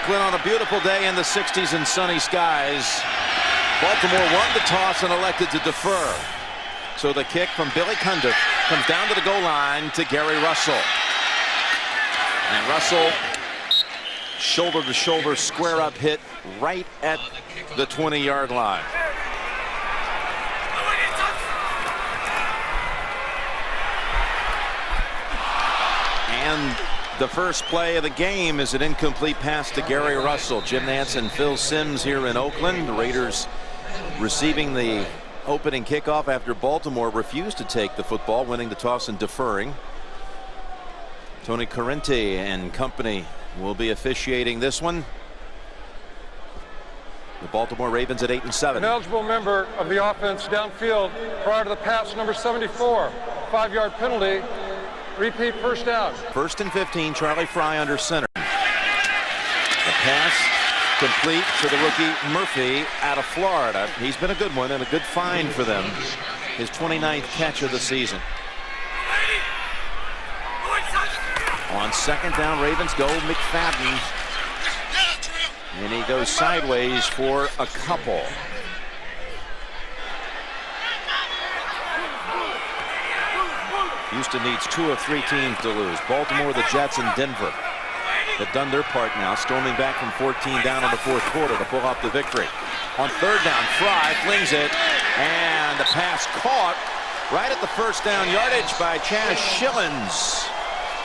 Oakland on a beautiful day in the 60s and sunny skies. Baltimore won the toss and elected to defer. So the kick from Billy Cundiff comes down to the goal line to Gary Russell. And Russell, shoulder to shoulder, square up hit right at the 20-yard line. And the first play of the game is an incomplete pass to Gary Russell. Jim Nantz and Phil Simms here in Oakland. The Raiders receiving the opening kickoff after Baltimore refused to take the football, winning the toss and deferring. Tony Corrente and company will be officiating this one. The Baltimore Ravens at 8-7. An eligible member of the offense downfield prior to the pass, number 74. 5-yard penalty. Repeat first down. 1st and 15, Charlie Fry under center. The pass complete to the rookie Murphy out of Florida. He's been a good one and a good find for them. His 29th catch of the season. On 2nd down, Ravens go McFadden. And he goes sideways for a couple. Houston needs 2 of 3 teams to lose. Baltimore, the Jets, and Denver have done their part now, storming back from 14 down in the 4th quarter to pull off the victory. On 3rd down, Fry flings it, and the pass caught right at the 1st down yardage by Chaz Schillens.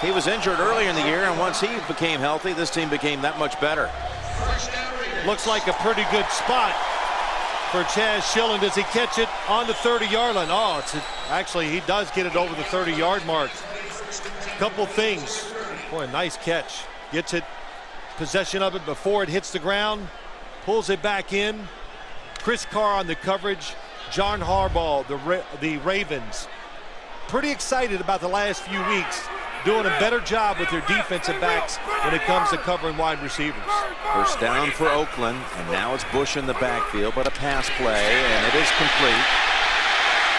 He was injured earlier in the year, and once he became healthy, this team became that much better. Looks like a pretty good spot for Chaz Schillens. Does he catch it on the 30-yard line? Oh, actually, he does get it over the 30-yard mark. Couple things. Boy, a nice catch. Gets it, possession of it before it hits the ground. Pulls it back in. Chris Carr on the coverage. John Harbaugh, the Ravens. Pretty excited about the last few weeks. Doing a better job with their defensive backs when it comes to covering wide receivers. First down for Oakland, and now it's Bush in the backfield, but a pass play, and it is complete.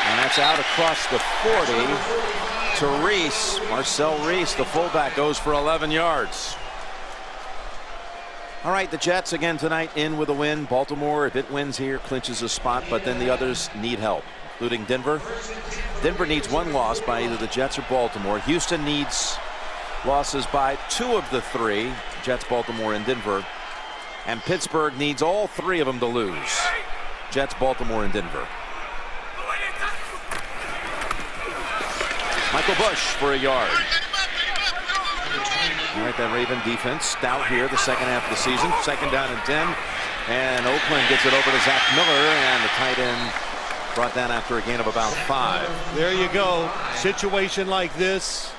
And that's out across the 40 to Reese. Marcel Reese, the fullback, goes for 11 yards. All right, the Jets again tonight in with a win. Baltimore, if it wins here, clinches a spot, but then the others need help, including Denver. Denver needs 1 loss by either the Jets or Baltimore. Houston needs losses by 2 of the 3, Jets, Baltimore, and Denver. And Pittsburgh needs all 3 of them to lose, Jets, Baltimore, and Denver. Michael Bush for a yard. All right, that Raven defense stout here the second half of the season. 2nd down and 10. And Oakland gets it over to Zach Miller, and the tight end brought down after a gain of about 5. There you go. Situation like this,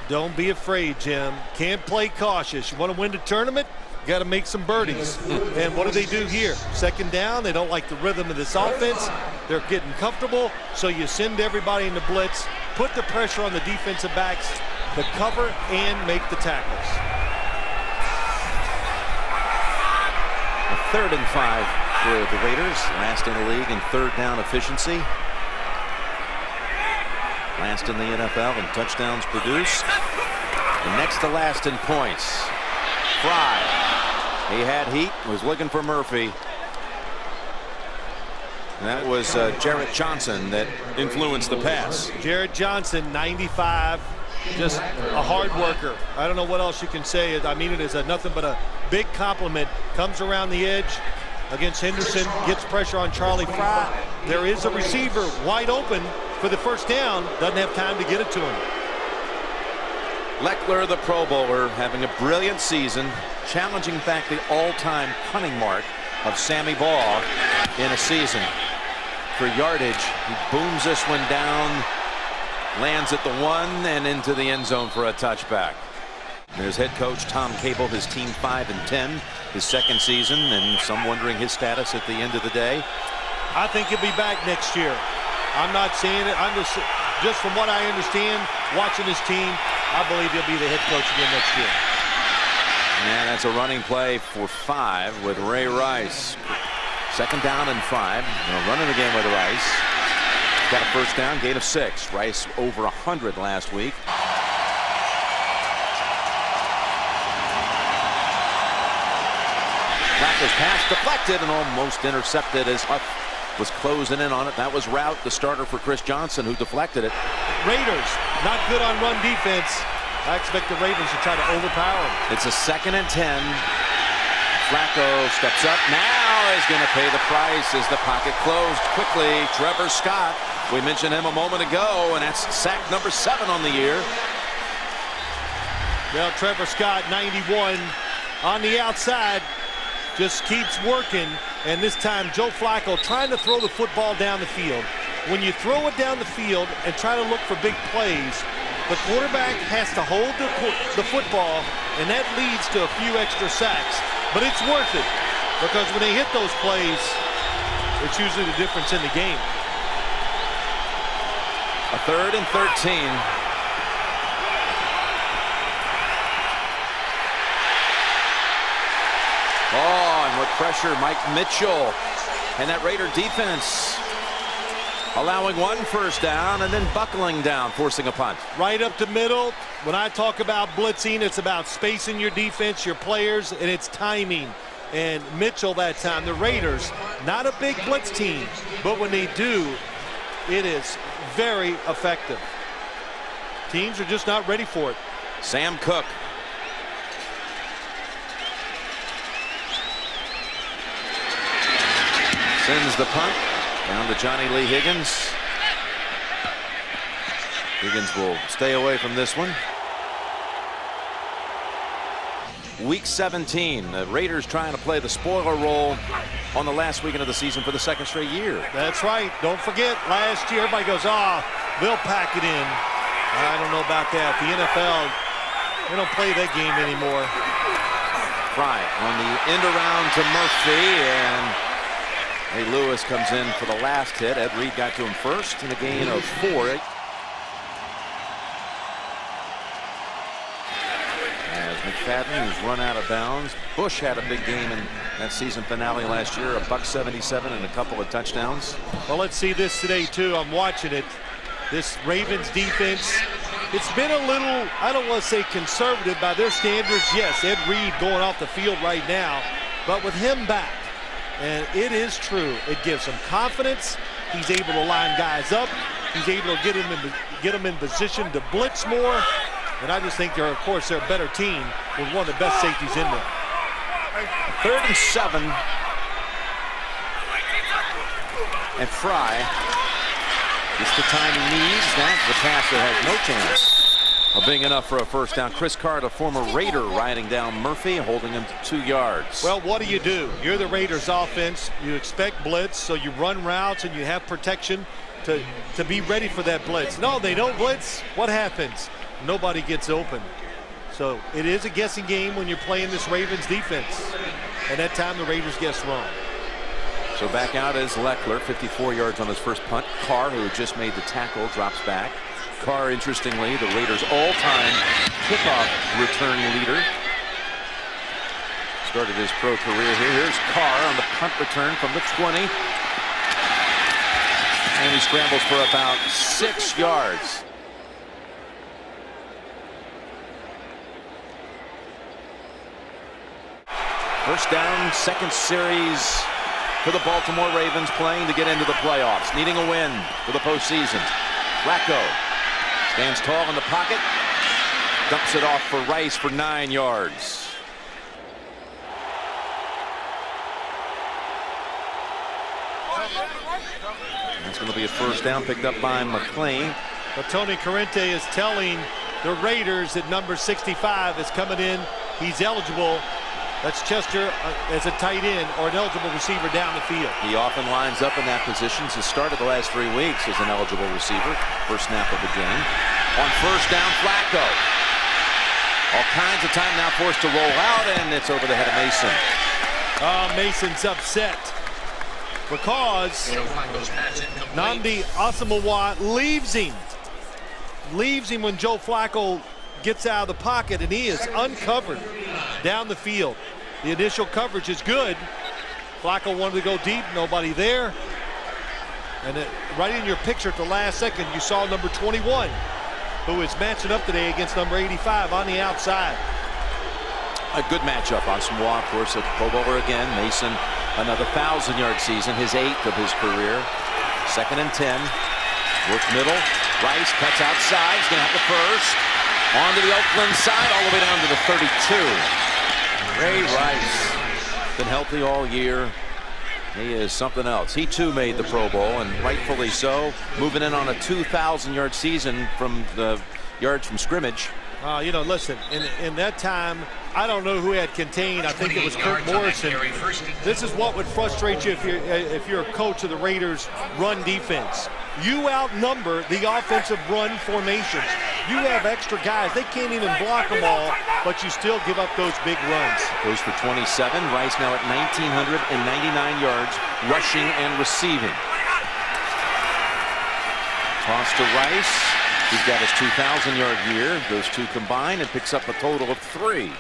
don't be afraid, Jim. Can't play cautious. You want to win the tournament, you got to make some birdies. And what do they do here? 2nd down, they don't like the rhythm of this offense. They're getting comfortable, so you send everybody in the blitz, put the pressure on the defensive backs to cover and make the tackles. 3rd and 5 for the Raiders, last in the league in 3rd down efficiency. Last in the NFL in touchdowns produced. And next to last in points. Fry. He had heat, was looking for Murphy. And that was Jarrett Johnson that influenced the pass. Jarrett Johnson, 95. Just a hard worker. I don't know what else you can say. I mean it as a nothing but a big compliment. Comes around the edge against Henderson, gets pressure on Charlie Fry. There is a receiver wide open for the 1st down. Doesn't have time to get it to him. Leckler, the Pro Bowler, having a brilliant season, challenging back the all-time punting mark of Sammy Baugh in a season for yardage. He booms this one down, lands at the 1 and into the end zone for a touchback. There's head coach Tom Cable, his team 5-10, his 2nd season, and some wondering his status at the end of the day. I think he'll be back next year. I'm not saying it. I'm just from what I understand, watching his team, I believe he'll be the head coach again next year. And that's a running play for 5 with Ray Rice. 2nd down and 5. Running again with Rice. Got a 1st down, gain of 6. Rice over 100 last week. Flacco's pass deflected and almost intercepted as Huff was closing in on it. That was Rout, the starter for Chris Johnson, who deflected it. Raiders not good on run defense. I expect the Ravens to try to overpower them. It's a 2nd and 10. Flacco steps up now, is going to pay the price as the pocket closed quickly. Trevor Scott, we mentioned him a moment ago, and that's sack number 7 on the year. Well, Trevor Scott, 91, on the outside, just keeps working. And this time, Joe Flacco trying to throw the football down the field. When you throw it down the field and try to look for big plays, the quarterback has to hold the football, and that leads to a few extra sacks. But it's worth it, because when they hit those plays, it's usually the difference in the game. A 3rd and 13. Oh, and what pressure, Mike Mitchell and that Raider defense allowing 1 first down and then buckling down, forcing a punt. Right up the middle. When I talk about blitzing, it's about spacing your defense, your players, and it's timing. And Mitchell that time, the Raiders, not a big blitz team, but when they do, it is very effective. Teams are just not ready for it. Sam Cook. Sends the punt down to Johnny Lee Higgins. Higgins will stay away from this one. Week 17. The Raiders trying to play the spoiler role on the last weekend of the season for the 2nd straight year. That's right. Don't forget, last year everybody goes, they'll pack it in. I don't know about that. The NFL, they don't play that game anymore. Fry on the end around to Murphy, and Ray Lewis comes in for the last hit. Ed Reed got to him first in a gain of 4. As McFadden, who's run out of bounds. Bush had a big game in that season finale last year, a $177 and a couple of touchdowns. Well, let's see this today too. I'm watching it. This Ravens defense, it's been a little, I don't want to say conservative by their standards. Yes, Ed Reed going off the field right now, but with him back, and it is true, it gives him confidence. He's able to line guys up. He's able to get them in position to blitz more. And I just think they're, of course, they're a better team with one of the best safeties in there. 3rd and 7. And Fry gets the time he needs. That's the pass that has no chance of being enough for a first down. Chris Card, a former Raider, riding down Murphy, holding him to 2 yards. Well, what do? You're the Raiders offense. You expect blitz, so you run routes and you have protection to be ready for that blitz. No, they don't blitz. What happens? Nobody gets open. So it is a guessing game when you're playing this Ravens defense. And that time the Raiders guessed wrong. So back out is Leckler, 54 yards on his first punt. Carr, who just made the tackle, drops back. Carr, interestingly, the Raiders' all-time kickoff return leader. Started his pro career here. Here's Carr on the punt return from the 20. And he scrambles for about 6 yards. First down, 2nd series for the Baltimore Ravens, playing to get into the playoffs, needing a win for the postseason. Flacco stands tall in the pocket, dumps it off for Rice for 9 yards. That's going to be a first down, picked up by McClain. But Tony Corrente is telling the Raiders that number 65 is coming in. He's eligible. That's Chester as a tight end or an eligible receiver down the field. He often lines up in that position. Has started the last 3 weeks as an eligible receiver. First snap of the game. On first down, Flacco. All kinds of time now forced to roll out, and it's over the head of Mason. Mason's upset because Nnamdi Asomugha leaves him. Leaves him when Joe Flacco gets out of the pocket, and he is uncovered down the field. The initial coverage is good. Flacco wanted to go deep, nobody there. And right in your picture at the last second, you saw number 21, who is matching up today against number 85 on the outside. A good matchup. Asamoah, of course, a Pro Bowler again. Mason, another 1,000-yard season, his 8th of his career. 2nd and 10. Work middle. Rice cuts outside. He's going to have the first. On to the Oakland side, all the way down to the 32. Ray Rice, been healthy all year. He is something else. He too made the Pro Bowl, and rightfully so. Moving in on a 2,000-yard season from the yards from scrimmage. You know, listen, in that time, I don't know who had contained. I think it was Kurt Morrison. This is what would frustrate you if you're a coach of the Raiders' run defense. You outnumber the offensive run formations. You have extra guys. They can't even block them all, but you still give up those big runs. Goes for 27. Rice now at 1,999 yards, rushing and receiving. Toss to Rice. He's got his 2,000-yard year. Those two combine and picks up a total of 3.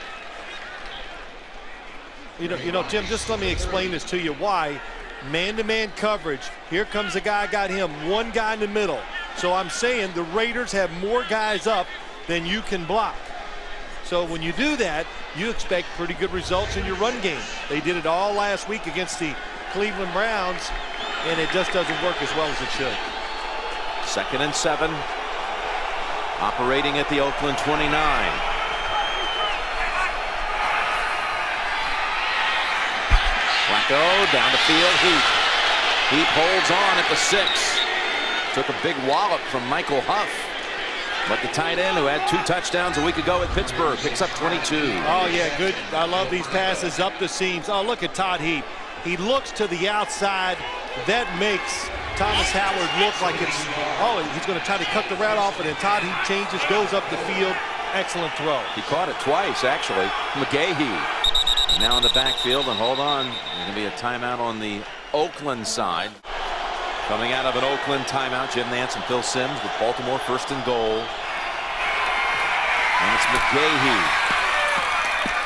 You know, Jim, just let me explain this to you. Why? Man-to-man coverage. Here comes a guy, got him. One guy in the middle. So I'm saying the Raiders have more guys up than you can block. So when you do that, you expect pretty good results in your run game. They did it all last week against the Cleveland Browns, and it just doesn't work as well as it should. 2nd and 7. Operating at the Oakland 29. Flacco down the field. Heap holds on at the 6. Took a big wallop from Michael Huff. But the tight end who had 2 touchdowns a week ago at Pittsburgh picks up 22. Oh, yeah, good. I love these passes up the seams. Oh, look at Todd Heap. He looks to the outside. That makes Thomas Howard look like it's, he's going to try to cut the route off, and then Todd Heap changes, goes up the field. Excellent throw. He caught it twice, actually. McGahee now in the backfield, and hold on. There's going to be a timeout on the Oakland side. Coming out of an Oakland timeout, Jim Nantz and Phil Simms with Baltimore 1st and goal. And it's McGahee.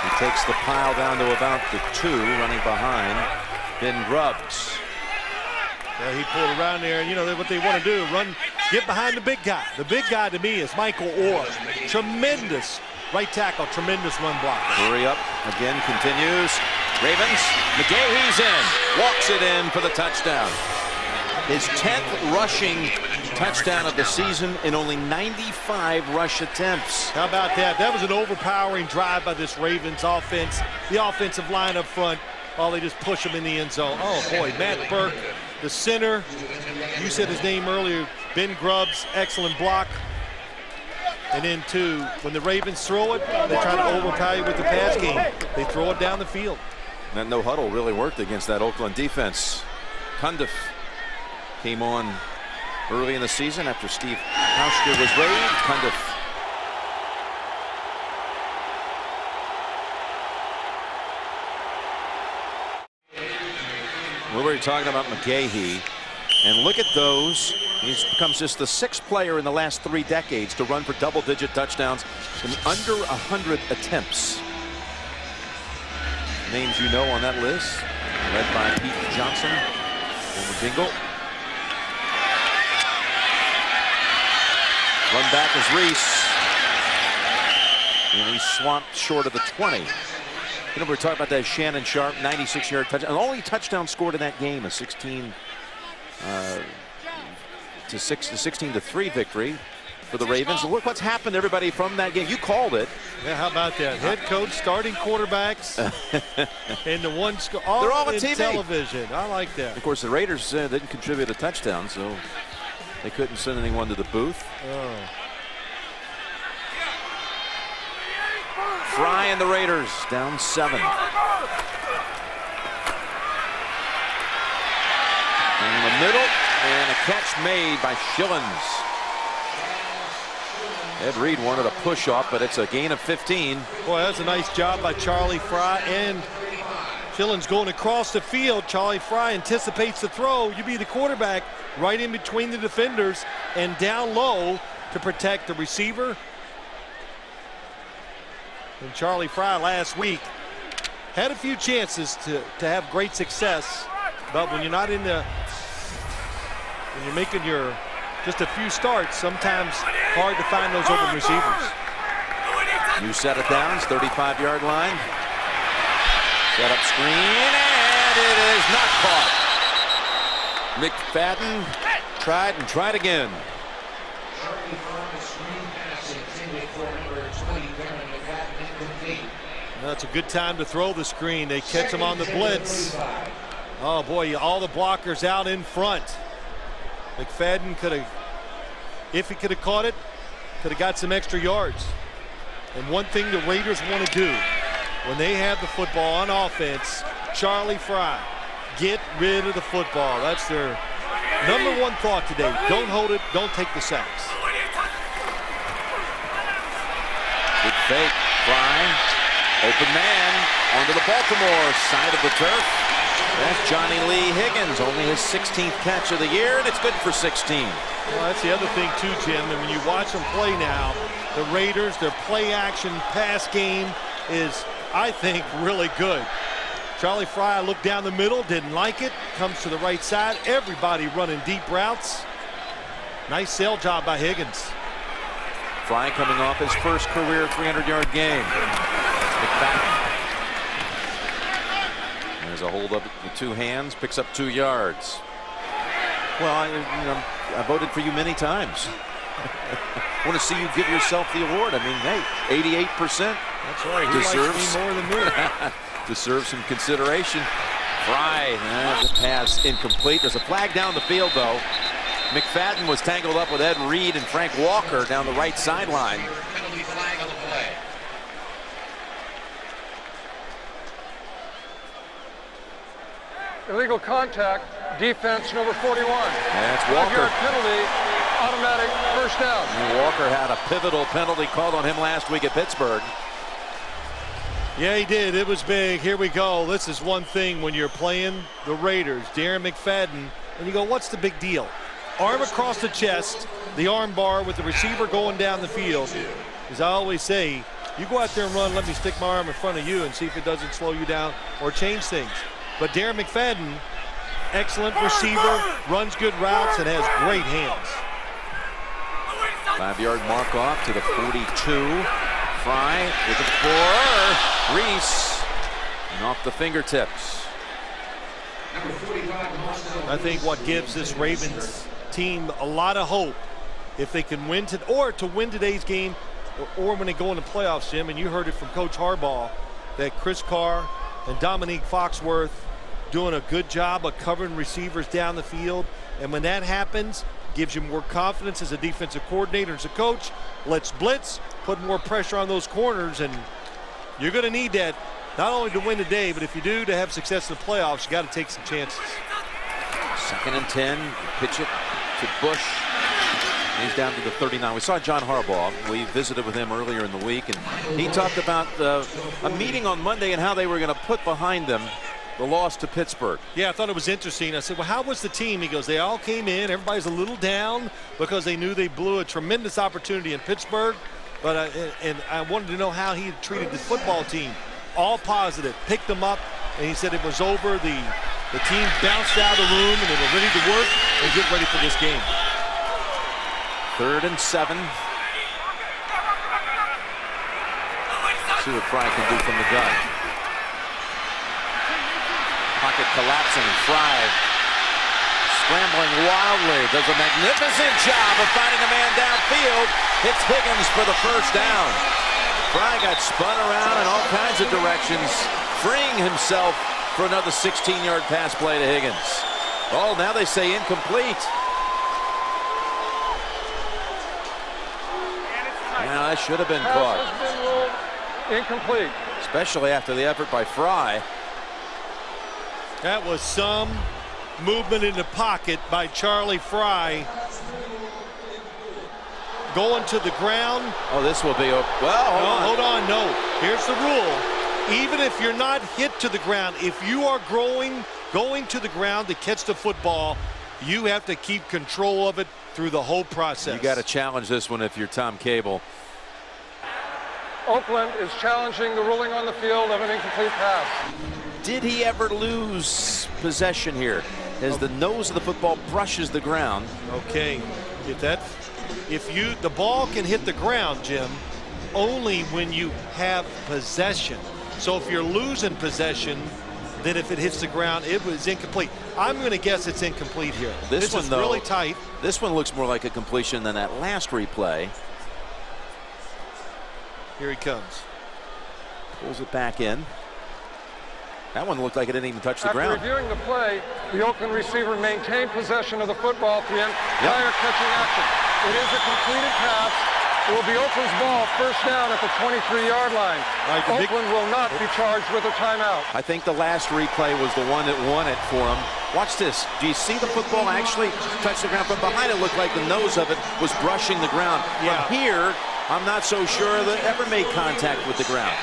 He takes the pile down to about the 2, running behind Ben Grubbs. Yeah, he pulled around there, and you know what they want to do, run, get behind the big guy. The big guy to me is Michael Orr. Tremendous right tackle, tremendous run block. Hurry up again continues. Ravens, McGahee's in, walks it in for the touchdown. His 10th rushing touchdown of the season in only 95 rush attempts. How about that? That was an overpowering drive by this Ravens offense. The offensive line up front, they just push him in the end zone. Oh boy, Matt Burke, the center. You said his name earlier, Ben Grubbs, excellent block. And then two, when the Ravens throw it, they try to overpower you with the pass game. They throw it down the field. That no huddle really worked against that Oakland defense. Cundiff came on early in the season after Steve Hauschka was waived. Cundiff we were talking about McGahee, and look at those. He becomes just the 6th player in the last 3 decades to run for double-digit touchdowns in under 100 attempts. Names you know on that list, led by Pete Johnson on the jingle. Run back is Reese, and he's swamped short of the 20. You know, we were talking about that Shannon Sharp 96-yard touchdown. The only touchdown scored in that game, a 16 to 3 victory for the Ravens. And look what's happened to everybody from that game. You called it. Yeah, how about that? Head coach, starting quarterbacks, and the one score. They're all on TV. Television. I like that. Of course, the Raiders didn't contribute a touchdown, so they couldn't send anyone to the booth. Oh. Fry and the Raiders down 7. In the middle, and a catch made by Schillens. Ed Reed wanted a push off, but it's a gain of 15. Boy, that's a nice job by Charlie Fry, and Schillens going across the field. Charlie Fry anticipates the throw. You be the quarterback right in between the defenders and down low to protect the receiver. And Charlie Fry last week had a few chances to have great success, but when you're not in the, when you're making just a few starts, sometimes hard to find those open receivers. New set of downs, 35-yard line. Set up screen, and it is not caught. McFadden tried and tried again. That's a good time to throw the screen. They catch him on the blitz. Oh boy, all the blockers out in front. McFadden could have, if he could have caught it, could have got some extra yards. And one thing the Raiders want to do when they have the football on offense, Charlie Frye, get rid of the football. That's their #1 thought today. Don't hold it, don't take the sacks. Good fake, Frye. Open man onto the Baltimore side of the turf. That's Johnny Lee Higgins, only his 16th catch of the year, and it's good for 16. Well, that's the other thing too, Jim. And when you watch them play now, the Raiders, their play action pass game is, I think, really good. Charlie Frye looked down the middle, didn't like it, comes to the right side. Everybody running deep routes. Nice sail job by Higgins. Frye coming off his first career 300-yard game. McFadden. There's a hold up with 2 hands, picks up 2 yards. Well, I voted for you many times. I want to see you give yourself the award. I mean, hey, 88%. That's right. He likes me more than me. Deserves some consideration. Frye, the pass incomplete. There's a flag down the field, though. McFadden was tangled up with Ed Reed and Frank Walker down the right sideline. Illegal contact, defense number 41. That's Walker. 5-yard penalty, automatic first down. And Walker had a pivotal penalty called on him last week at Pittsburgh. Yeah, he did. It was big. Here we go. This is one thing when you're playing the Raiders, Darren McFadden, and you go, what's the big deal? Arm across the chest, the arm bar with the receiver going down the field. As I always say, you go out there and run, let me stick my arm in front of you and see if it doesn't slow you down or change things. But Darren McFadden, excellent receiver, runs good routes, and has great hands. 5-yard mark off to the 42. Frye with the 4. Reese, and off the fingertips. I think what gives this Ravens team a lot of hope, if they can win to win today's game, or when they go into playoffs, Jim, and you heard it from Coach Harbaugh, that Chris Carr and Dominique Foxworth doing a good job of covering receivers down the field. And when that happens, gives you more confidence as a defensive coordinator, as a coach. Let's blitz, put more pressure on those corners, and you're going to need that not only to win today, but if you do, to have success in the playoffs, you got to take some chances. 2nd and 10, pitch it to Bush. He's down to the 39. We saw John Harbaugh. We visited with him earlier in the week, and he talked about a meeting on Monday and how they were going to put behind them the loss to Pittsburgh. Yeah, I thought it was interesting. I said, well, how was the team? He goes, they all came in. Everybody's a little down because they knew they blew a tremendous opportunity in Pittsburgh. But I wanted to know how he treated the football team. All positive, picked them up, and he said it was over. The team bounced out of the room, and they were ready to work and get ready for this game. 3rd and 7. See what Frye can do from the gun. Pocket collapsing. Frye scrambling wildly. Does a magnificent job of finding a man downfield. Hits Higgins for the first down. Frye got spun around in all kinds of directions, freeing himself for another 16-yard pass play to Higgins. Oh, now they say incomplete. Now that should have been caught. Pass has been ruled incomplete. Especially after the effort by Frye. That was some movement in the pocket by Charlie Frye. Going to the ground. Oh, this will be a, well, hold on. No, here's the rule. Even if you're not hit to the ground, if you are going to the ground to catch the football, you have to keep control of it through the whole process. You got to challenge this one if you're Tom Cable. Oakland is challenging the ruling on the field of an incomplete pass. Did he ever lose possession here as the nose of the football brushes the ground? Okay, if the ball can hit the ground, Jim, only when you have possession. So if you're losing possession, then if it hits the ground, it was incomplete. I'm going to guess it's incomplete here. This one, is really tight. This one looks more like a completion than that last replay. Here he comes. Pulls it back in. That one looked like it didn't even touch the ground. After reviewing the play, the Oakland receiver maintained possession of the football through the entire catching action. It is a completed pass. It will be Oakland's ball, first down at the 23-yard line. Oakland will not be charged with a timeout. I think the last replay was the one that won it for him. Watch this. Do you see the football actually touch the ground? From behind, it looked like the nose of it was brushing the ground. Yeah. From here, I'm not so sure that it ever made contact with the ground.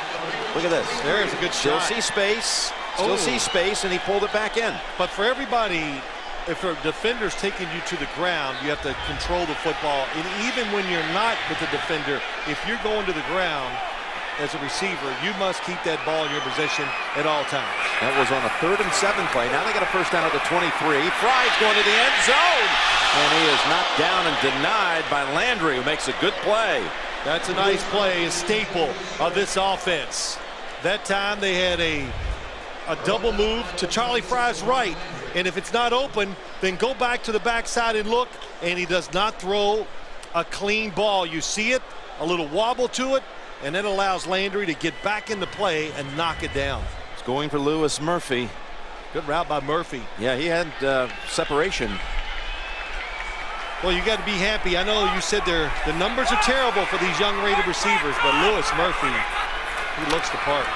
Look at this. There's a good shot. Still see space. Still see space, and he pulled it back in. But for everybody, if a defender's taking you to the ground, you have to control the football. And even when you're not with the defender, if you're going to the ground as a receiver, you must keep that ball in your possession at all times. That was on a 3rd and 7 play. Now they got a first down at the 23. Fry's going to the end zone. And he is knocked down and denied by Landry, who makes a good play. That's a nice play, a staple of this offense. That time they had a double move to Charlie Fry's right. And if it's not open, then go back to the backside and look. And he does not throw a clean ball. You see it, a little wobble to it, and it allows Landry to get back into play and knock it down. It's going for Lewis Murphy. Good route by Murphy. Yeah, he had separation. Well, you got to be happy. I know you said the numbers are terrible for these young Raider receivers, but Lewis Murphy, he looks the part.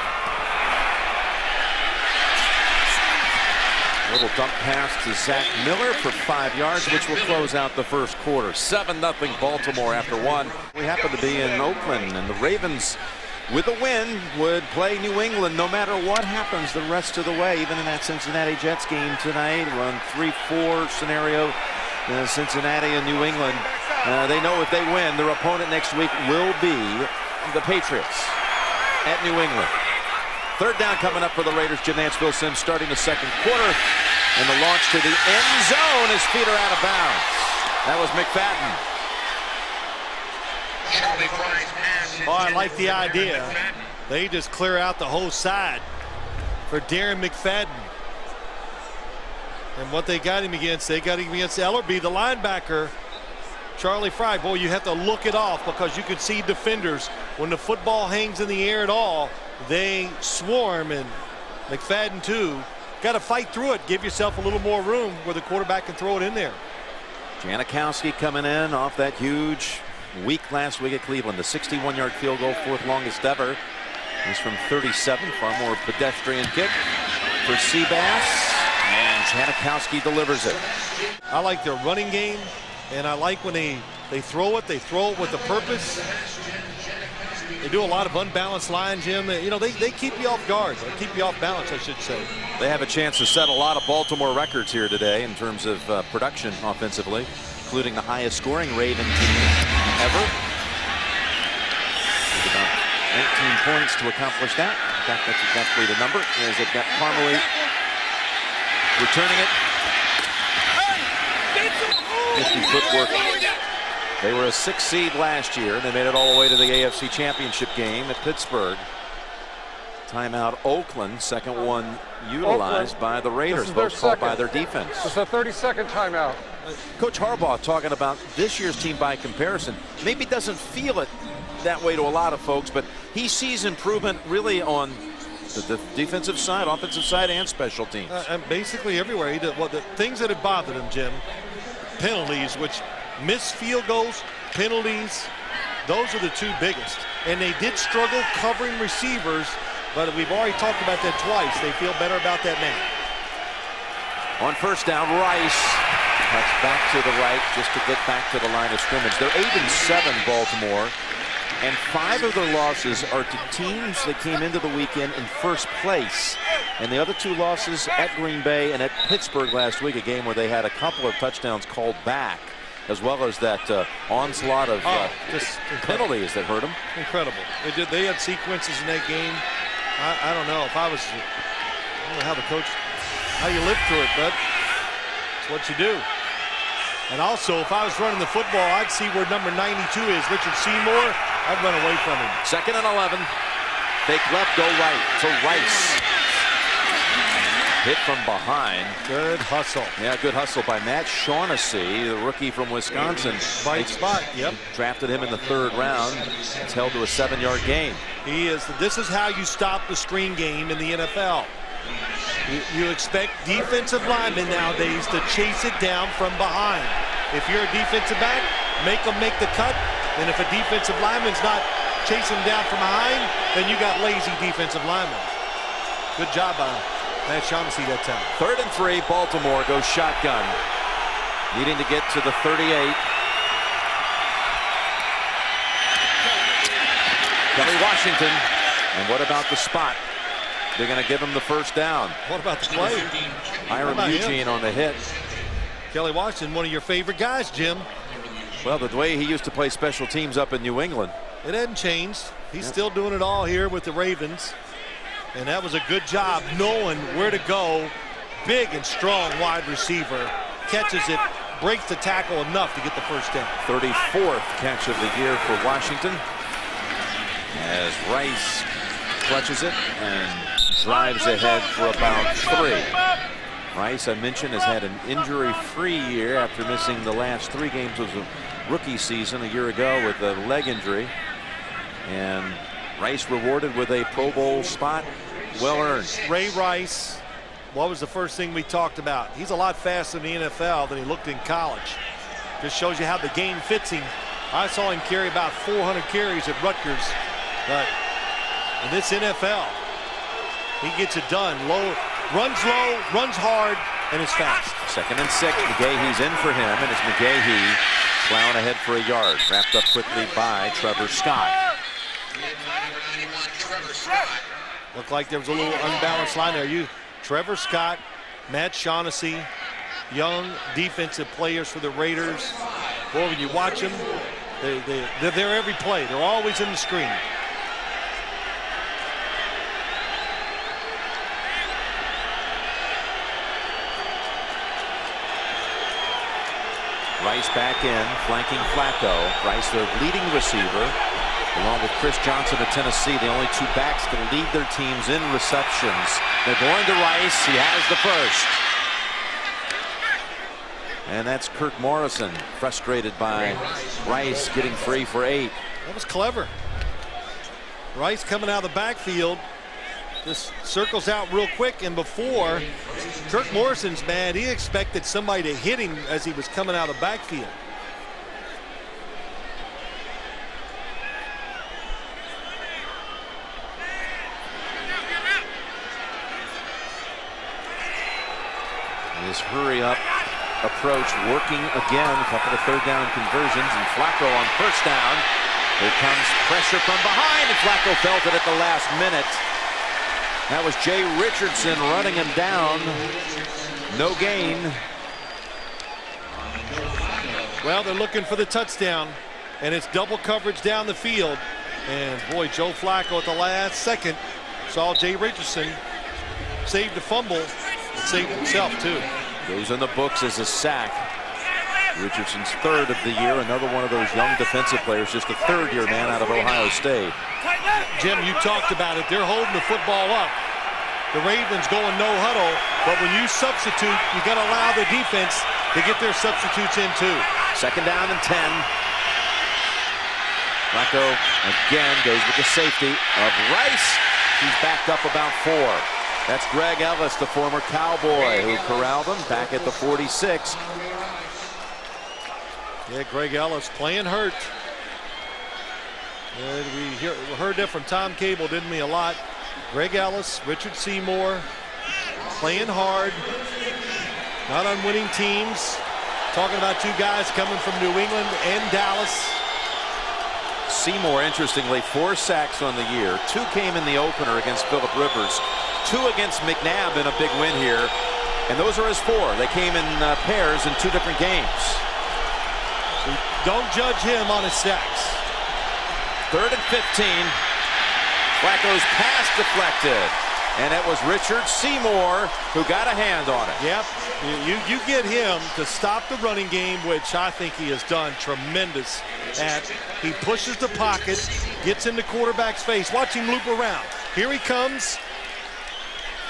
Little dump pass to Zach Miller for 5 yards, which will close out the first quarter. 7-0 Baltimore after 1. We happen to be in Oakland, and the Ravens, with a win, would play New England no matter what happens the rest of the way. Even in that Cincinnati Jets game tonight, run 3-4 scenario. Cincinnati and New England, they know if they win, their opponent next week will be the Patriots at New England. 3rd down coming up for the Raiders. Jim Nance, Phil Simms starting the second quarter. And the launch to the end zone. His feet are out of bounds. That was McFadden. Oh, I like the idea. They just clear out the whole side for Darren McFadden. And what they got him against, Ellerby, the linebacker. Charlie Fry, boy, you have to look it off because you can see defenders, when the football hangs in the air at all, they swarm, and McFadden too. Got to fight through it. Give yourself a little more room where the quarterback can throw it in there. Janikowski coming in off that huge week last week at Cleveland. The 61-yard field goal, 4th longest ever. He's from 37, far more pedestrian kick for Seabass. And Janikowski delivers it. I like their running game, and I like when they throw it with a purpose. They do a lot of unbalanced line, Jim. You know, they keep you off guard, or keep you off balance, I should say. They have a chance to set a lot of Baltimore records here today in terms of production offensively, including the highest scoring Raven team ever. With about 19 points to accomplish that. In fact, that's exactly the number. As they've got Parmalee returning it. 50-foot work. They were a 6th seed last year. They made it all the way to the AFC Championship game at Pittsburgh. Timeout Oakland, second one utilized by the Raiders, both called by their defense. It's a 30-second timeout. Coach Harbaugh talking about this year's team by comparison. Maybe doesn't feel it that way to a lot of folks, but he sees improvement really on the defensive side, offensive side, and special teams. And basically everywhere. The things that have bothered him, Jim, penalties, which missed field goals, penalties, those are the 2 biggest. And they did struggle covering receivers, but we've already talked about that twice. They feel better about that now. On first down, Rice cuts back to the right just to get back to the line of scrimmage. They're 8-7 Baltimore, and 5 of their losses are to teams that came into the weekend in first place. And the other 2 losses at Green Bay and at Pittsburgh last week, a game where they had a couple of touchdowns called back, as well as that onslaught of penalties that hurt them. Incredible. They had sequences in that game. I don't know if I don't know how you live through it, but it's what you do. And also, if I was running the football, I'd see where number 92 is, Richard Seymour. I'd run away from him. 2nd and 11. Fake left, go right to Rice. Hit from behind. Good hustle. Yeah, good hustle by Matt Shaughnessy, the rookie from Wisconsin. Bright spot, yep. Drafted him in the 3rd round. It's held to a 7-yard gain. He is. This is how you stop the screen game in the NFL. You expect defensive linemen nowadays to chase it down from behind. If you're a defensive back, make them make the cut. And if a defensive lineman's not chasing down from behind, then you got lazy defensive linemen. Good job by Matt Shaughnessy that time. 3rd and 3, Baltimore goes shotgun. Needing to get to the 38. Kelly Washington. And what about the spot? They're going to give him the 1st down. What about the play? Hiram Eugene on the hit. Kelly Washington, one of your favorite guys, Jim. Well, the way he used to play special teams up in New England. It hadn't changed. He's still doing it all here with the Ravens. And that was a good job knowing where to go. Big and strong wide receiver. Catches it, breaks the tackle enough to get the 1st down. 34th catch of the year for Washington. As Rice clutches it and drives ahead for about 3. Rice, I mentioned, has had an injury-free year after missing the last 3 games of the rookie season a year ago with a leg injury. And Rice rewarded with a Pro Bowl spot. Well earned. Ray Rice, what was the first thing we talked about? He's a lot faster in the NFL than he looked in college. Just shows you how the game fits him. I saw him carry about 400 carries at Rutgers. But in this NFL, he gets it done. Low, runs hard, and is fast. 2nd and 6. McGahee's in for him, and it's McGahee plowing ahead for a yard. Wrapped up quickly by Trevor Scott. Looked like there was a little unbalanced line there. Trevor Scott, Matt Shaughnessy, young defensive players for the Raiders. Boy, when you watch them, they're there every play. They're always in the screen. Rice back in, flanking Flacco. Rice, their leading receiver, along with Chris Johnson of Tennessee, the only 2 backs to lead their teams in receptions. They're going to Rice. He has the 1st. And that's Kirk Morrison, frustrated by Rice getting free for 8. That was clever. Rice coming out of the backfield. Just circles out real quick, and before Kirk Morrison's mad, he expected somebody to hit him as he was coming out of the backfield. His hurry up approach working again. A couple of 3rd down conversions, and Flacco on 1st down. Here comes pressure from behind, and Flacco felt it at the last minute. That was Jay Richardson running him down. No gain. Well, they're looking for the touchdown, and it's double coverage down the field. And boy, Joe Flacco at the last second saw Jay Richardson save the fumble and saved himself too. Goes in the books as a sack. Richardson's 3rd of the year. Another one of those young defensive players, just a 3rd-year man out of Ohio State. Jim, you talked about it. They're holding the football up. The Ravens going no huddle, but when you substitute, you got to allow the defense to get their substitutes in too. 2nd down and 10. Flacco again goes with the safety of Rice. He's backed up about 4. That's Greg Ellis, the former Cowboy, who corralled him back at the 46. Yeah, Greg Ellis playing hurt. We heard that from Tom Cable, didn't we, a lot. Greg Ellis, Richard Seymour, playing hard, not on winning teams. Talking about 2 guys coming from New England and Dallas. Seymour, interestingly, 4 sacks on the year. 2 came in the opener against Phillip Rivers. 2 against McNabb in a big win here. And those are his 4. They came in pairs in 2 different games. Don't judge him on his sacks. 3rd and 15. Flacco's pass deflected. And it was Richard Seymour who got a hand on it. Yep. You get him to stop the running game, which I think he has done tremendous at. He pushes the pocket, gets in the quarterback's face. Watch him loop around. Here he comes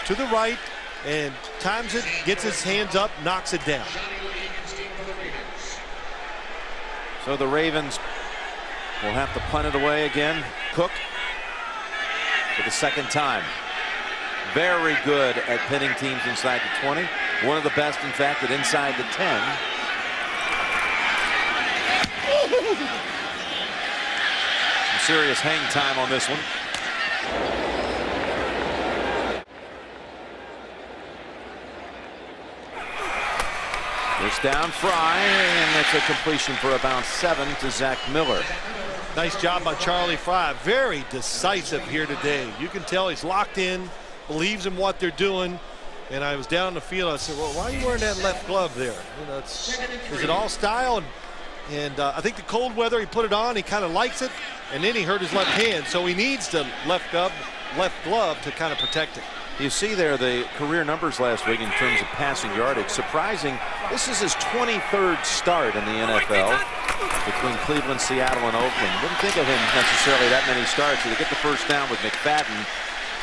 to the right and times it, gets his hands up, knocks it down. So the Ravens will have to punt it away again. Cook for the second time. Very good at pinning teams inside the 20. One of the best, in fact, at inside the 10. Some serious hang time on this one. First down, Fry, and that's a completion for about 7 to Zach Miller. Nice job by Charlie Fry. Very decisive here today. You can tell he's locked in, believes in what they're doing. And I was down the field. I said, well, why are you wearing that left glove there? You know, is it all style? And I think the cold weather, he put it on. He kind of likes it. And then he hurt his left hand. So he needs the left glove to kind of protect it. You see there the career numbers last week in terms of passing yardage. Surprising, this is his 23rd start in the NFL between Cleveland, Seattle, and Oakland. Wouldn't think of him necessarily that many starts. He get the first down with McFadden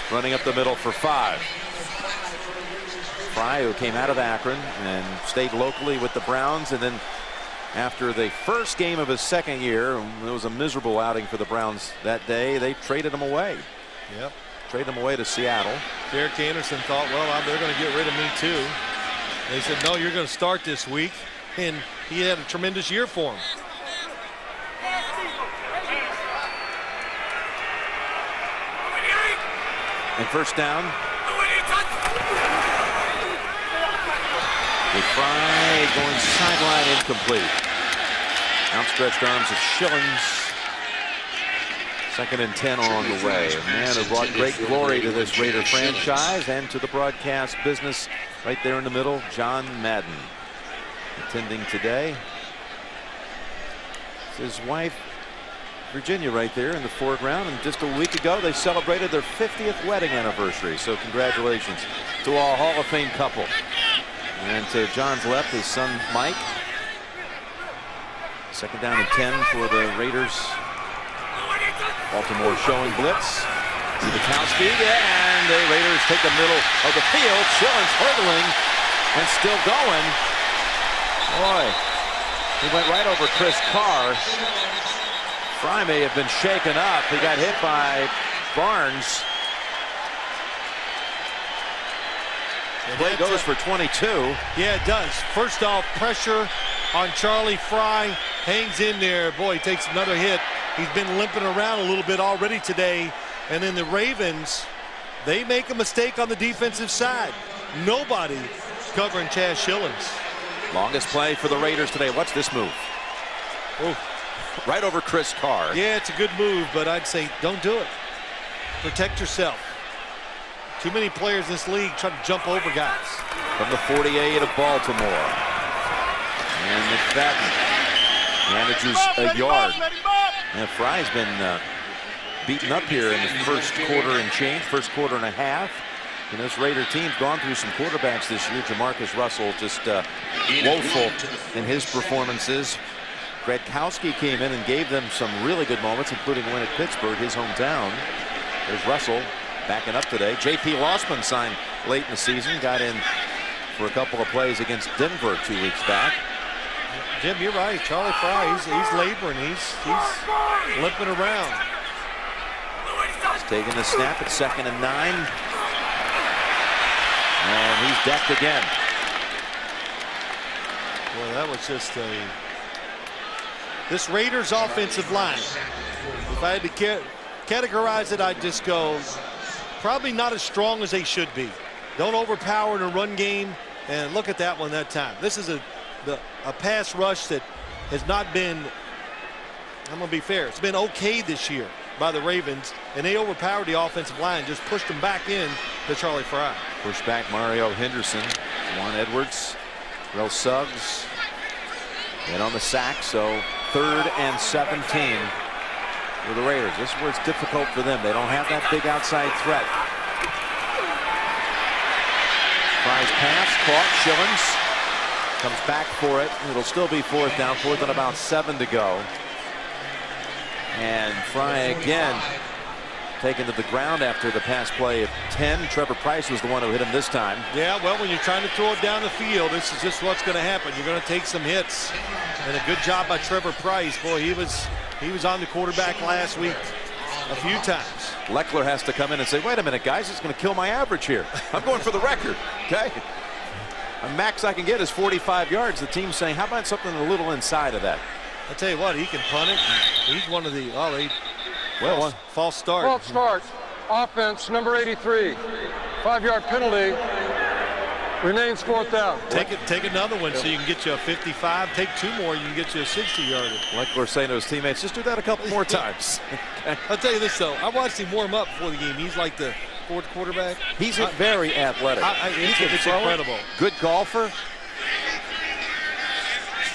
running up the middle for 5. Fry, who came out of Akron and stayed locally with the Browns, and then after the first game of his second year, it was a miserable outing for the Browns that day. They traded him away. Yep. Trade him away to Seattle. Derek Anderson thought, well, they're going to get rid of me too. They said, no, you're going to start this week. And he had a tremendous year for him. And first down. With Fry going sideline, incomplete. Outstretched arms of Schillens. 2nd and 10 on the way. A man who brought great glory to this Raider franchise and to the broadcast business. Right there in the middle, John Madden, attending today. It's his wife, Virginia, right there in the foreground. And just a week ago, they celebrated their 50th wedding anniversary. So congratulations to a Hall of Fame couple. And to John's left, his son, Mike. 2nd down and 10 for the Raiders. Baltimore showing blitz. Zukowski, and the Raiders take the middle of the field. Schillens hurdling and still going. Boy, he went right over Chris Carr. Fry may have been shaken up. He got hit by Barnes. Play goes for 22. Yeah, it does. First off, pressure on Charlie Fry. Hangs in there. Boy, he takes another hit. He's been limping around a little bit already today. And then the Ravens, they make a mistake on the defensive side. Nobody covering Chaz Schillens. Longest play for the Raiders today. Watch this move. Oh, right over Chris Carr. Yeah, it's a good move, but I'd say don't do it. Protect yourself. Too many players in this league trying to jump over guys. From the 48 of Baltimore. And McFadden manages a yard. And Fry's been beaten up here in the first quarter and change, first quarter and a half. And this Raider team's gone through some quarterbacks this year. Jamarcus Russell just woeful in his performances. Gradkowski came in and gave them some really good moments, including a win at Pittsburgh, his hometown. There's Russell backing up today. J.P. Lossman signed late in the season, got in for a couple of plays against Denver 2 weeks back. Jim, you're right. Charlie Fry, he's laboring. He's limping around. He's taking the snap at 2nd and 9. And he's decked again. Well, that was just this Raiders offensive line. If I had to categorize it, I'd just go probably not as strong as they should be. Don't overpower in a run game. And look at that one that time. This is a pass rush that has not been, I'm going to be fair, it's been okay this year by the Ravens, and they overpowered the offensive line, just pushed them back in to Charlie Fry. Push back Mario Henderson, Juan Edwards, Rel Suggs, and on the sack, so 3rd and 17 for the Raiders. This is where it's difficult for them. They don't have that big outside threat. Nice pass, caught. Schillens comes back for it. It'll still be 4th down, 4th and about 7 to go. And Fry again taken to the ground after the pass play of 10. Trevor Price was the one who hit him this time. Yeah, well, when you're trying to throw it down the field, this is just what's going to happen. You're going to take some hits. And a good job by Trevor Price. Boy, he was on the quarterback last week a few times. Leckler has to come in and say, wait a minute, guys, it's going to kill my average here. I'm going for the record. Okay. The max I can get is 45 yards. The team's saying, how about something a little inside of that? I tell you what, he can punt it. He's one of the false start. False start. Offense number 83. 5-yard penalty. Remains 4th down. Take another one so you can get you a 55. Take 2 more, you can get you a 60-yarder. Leckler saying to his teammates, just do that a couple more times. I'll tell you this though, I watched him warm up before the game. He's like the 4th quarterback. He's very athletic. It's incredible. Good golfer.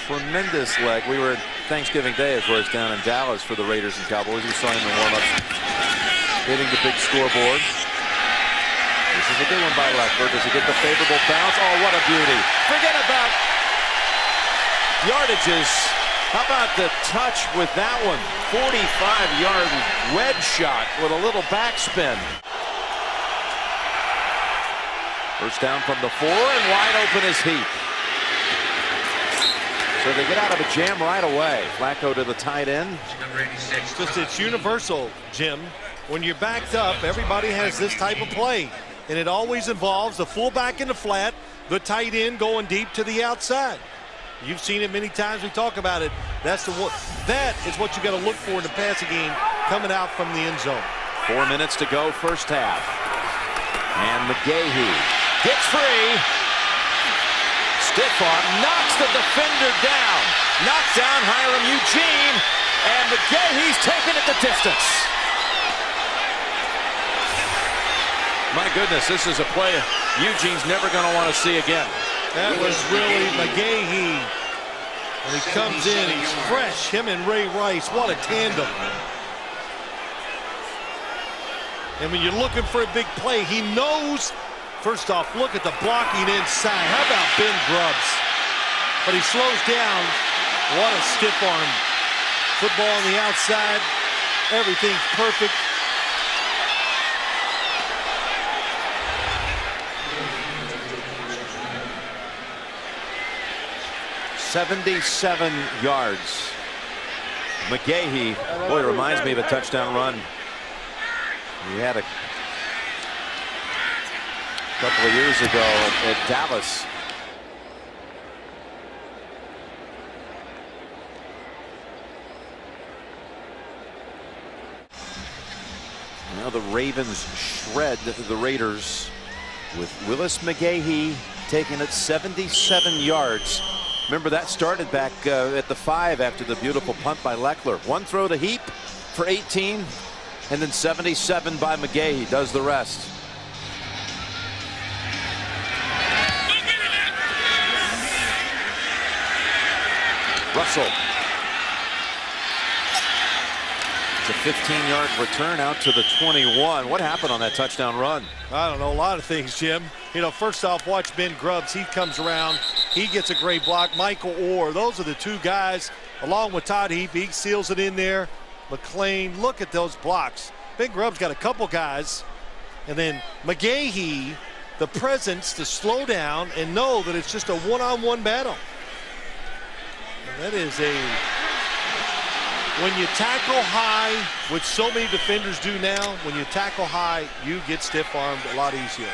Tremendous leg. We were at Thanksgiving Day, of course, down in Dallas for the Raiders and Cowboys. We saw him in warm-ups hitting the big scoreboard. This is a good one by Leckler. Does he get the favorable bounce? Oh, what a beauty. Forget about yardages. How about the touch with that one? 45-yard wedge shot with a little backspin. First down from the 4, and wide open is Heath. So they get out of a jam right away. Flacco to the tight end. It's universal, Jim. When you're backed up, everybody has this type of play. And it always involves the fullback in the flat, the tight end going deep to the outside. You've seen it many times. We talk about it. That is what you got to look for in the passing game coming out from the end zone. 4 minutes to go, first half. And McGahee gets free. Stiff arm, knocks the defender down. Knocks down Hiram Eugene. And McGahee's taking it the distance. My goodness, this is a play Eugene's never going to want to see again. That was really McGahee. When he comes in, he's fresh. Him and Ray Rice, what a tandem. And when you're looking for a big play, he knows. First off, look at the blocking inside. How about Ben Grubbs? But he slows down. What a stiff arm. Football on the outside. Everything's perfect. .77 yards. McGahee, boy, reminds me of a touchdown run he had a couple of years ago at Dallas. Now the Ravens shred the Raiders with Willis McGahee taking it 77 yards. Remember, that started back at the 5 after the beautiful punt by Leckler. One throw to Heap for 18, and then 77 by McGahee does the rest. Russell. It's a 15-yard return out to the 21. What happened on that touchdown run? I don't know, a lot of things, Jim. You know, first off, watch Ben Grubbs. He comes around. He gets a great block. Michael Orr, those are the 2 guys, along with Todd Heap. He seals it in there. McLean, look at those blocks. Ben Grubbs got a couple guys. And then McGahee, the presence to slow down and know that it's just a one-on-one battle. And that is when you tackle high, which so many defenders do now, when you tackle high, you get stiff-armed a lot easier.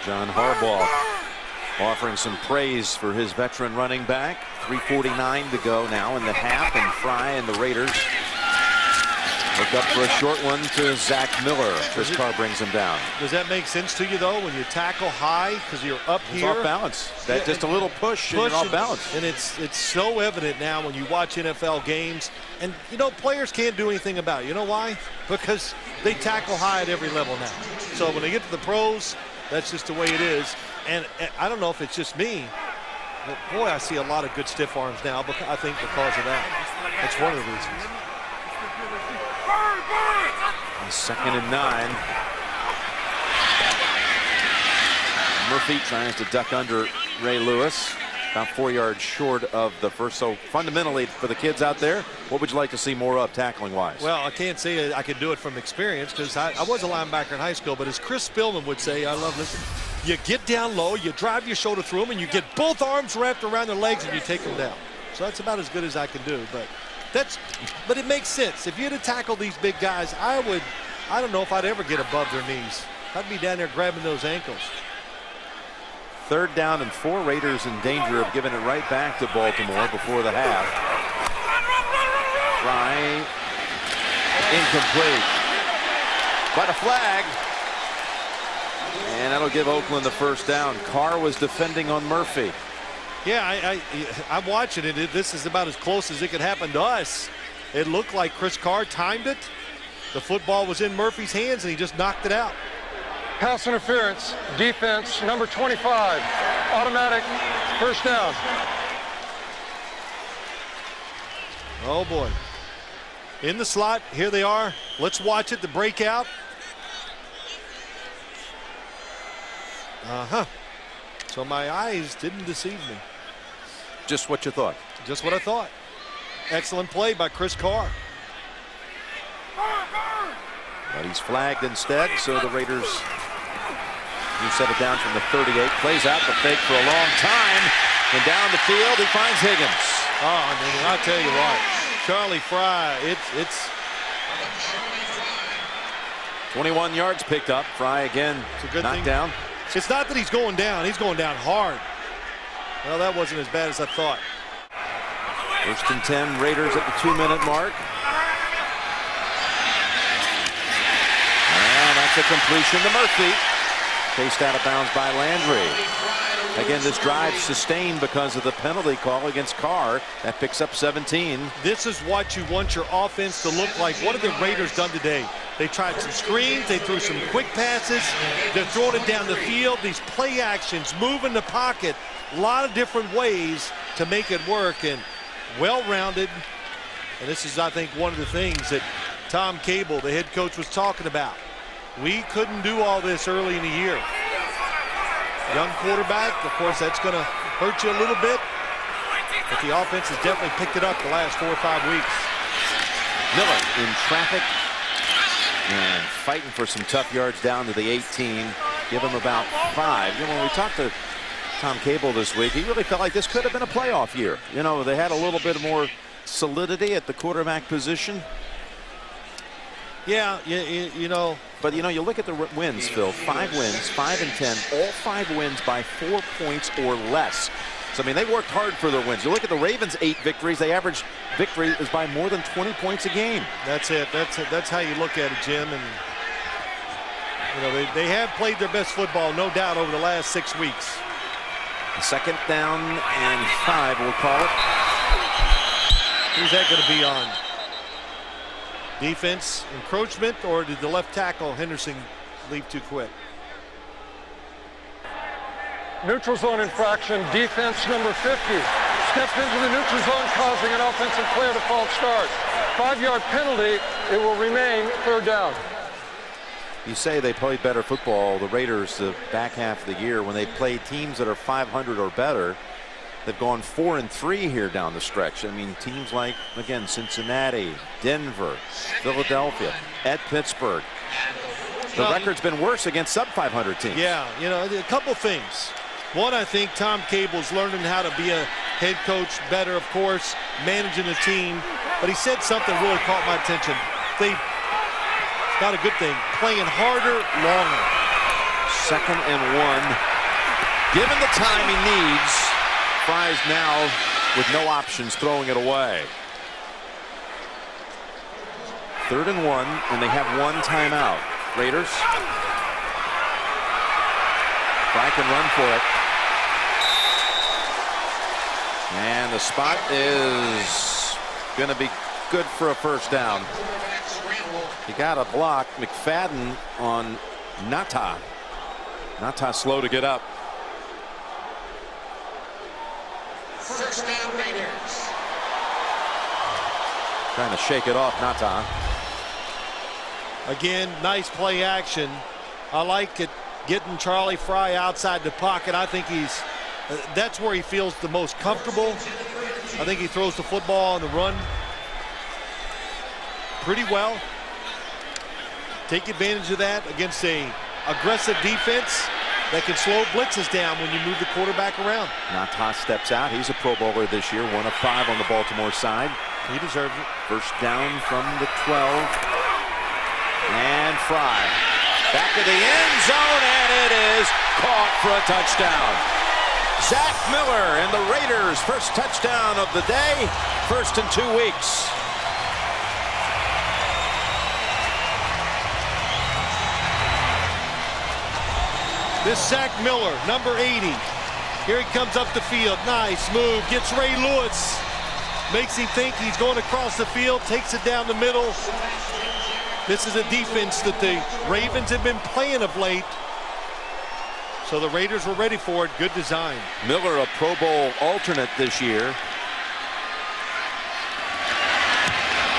John Harbaugh offering some praise for his veteran running back. 3:49 to go now in the half, and Fry and the Raiders look up for a short one to Zach Miller. Chris Carr brings him down. Does that make sense to you, though, when you tackle high because you're up it's here? Off balance. That just a little push and you're off balance. And it's so evident now when you watch NFL games. And, you know, players can't do anything about it. You know why? Because they tackle high at every level now. So when they get to the pros, that's just the way it is. And I don't know if it's just me, but boy, I see a lot of good stiff arms now. I think because of that. That's one of the reasons. 2nd and 9. Murphy tries to duck under Ray Lewis. About 4 yards short of the first. So fundamentally, for the kids out there, what would you like to see more of tackling wise? Well, I can't say I can do it from experience because I was a linebacker in high school. But as Chris Spillman would say, I love this. You get down low, you drive your shoulder through them, and you get both arms wrapped around their legs, and you take them down. So that's about as good as I can do. But it makes sense. If you had to tackle these big guys, I don't know if I'd ever get above their knees. I'd be down there grabbing those ankles. 3rd down and 4. Raiders in danger of giving it right back to Baltimore before the half. Fry incomplete. But a flag. And that'll give Oakland the first down. Carr was defending on Murphy. Yeah, I'm watching it. This is about as close as it could happen to us. It looked like Chris Carr timed it. The football was in Murphy's hands, and he just knocked it out. Pass interference, defense, number 25, automatic first down. Oh, boy. In the slot, here they are. Let's watch it, the breakout. So my eyes didn't deceive me. Just what you thought. Just what I thought. Excellent play by Chris Carr. But he's flagged instead, so the Raiders set it down from the 38. Plays out the fake for a long time. And down the field, he finds Higgins. Oh, I mean, I'll tell you what. Charlie Fry, it's 21 yards picked up. Fry again knocked down. It's not that he's going down. He's going down hard. Well, that wasn't as bad as I thought. 1st and 10, Raiders at the 2-minute mark. And that's a completion to Murphy. Chased out of bounds by Landry. Again, this drive sustained because of the penalty call against Carr. That picks up 17. This is what you want your offense to look like. What have the Raiders done today? They tried some screens. They threw some quick passes. They're throwing it down the field. These play actions, moving the pocket. A lot of different ways to make it work, and well-rounded. And this is, I think, one of the things that Tom Cable, the head coach, was talking about. We couldn't do all this early in the year. Young quarterback, of course, that's going to hurt you a little bit. But the offense has definitely picked it up the last 4 or 5 weeks. Miller in traffic and fighting for some tough yards down to the 18. Give him about 5. You know, when we talked to Tom Cable this week, he really felt like this could have been a playoff year. You know, they had a little bit more solidity at the quarterback position. Yeah, you know. But, you know, you look at the wins, Phil. 5 wins, 5 and 10. All 5 wins by 4 points or less. So, I mean, they worked hard for their wins. You look at the Ravens' 8 victories. They average victory is by more than 20 points a game. That's it. That's how you look at it, Jim. And, you know, they have played their best football, no doubt, over the last 6 weeks. 2nd down and 5, we'll call it. Who's that going to be on? Defense encroachment, or did the left tackle Henderson leave too quick? Neutral zone infraction, defense number 50. Stepped into the neutral zone, causing an offensive player to false start. 5-yard penalty. It will remain 3rd down. You say they played better football, the Raiders, the back half of the year when they played teams that are 500 or better. They've gone 4-3 here down the stretch. I mean, teams like, again, Cincinnati, Denver, Philadelphia, at Pittsburgh. The record's been worse against sub-500 teams. Yeah, you know, a couple things. One, I think Tom Cable's learning how to be a head coach better, of course, managing the team. But he said something really caught my attention. It's not a good thing. Playing harder, longer. 2nd and 1. Given the time he needs, Fry's now with no options throwing it away. 3rd and 1, and they have 1 timeout. Raiders. Fry can run for it. And the spot is going to be good for a first down. He got a block. McFadden on Nata. Nata slow to get up. First down, Raiders. Trying to shake it off, Nata. Again, nice play action. I like it. getting Charlie Fry outside the pocket. I think that's where he feels the most comfortable. I think he throws the football on the run pretty well. Take advantage of that against a aggressive defense that can slow blitzes down when you move the quarterback around. Natas steps out. He's a Pro Bowler this year, 1 of 5 on the Baltimore side. He deserves it. First down from the 12. And Fry back to the end zone, and it is caught for a touchdown. Zach Miller and the Raiders' first touchdown of the day, first in 2 weeks. This Zach Miller, number 80. Here he comes up the field. Nice move. Gets Ray Lewis. Makes him think he's going across the field. Takes it down the middle. This is a defense that the Ravens have been playing of late. So the Raiders were ready for it. Good design. Miller, a Pro Bowl alternate this year.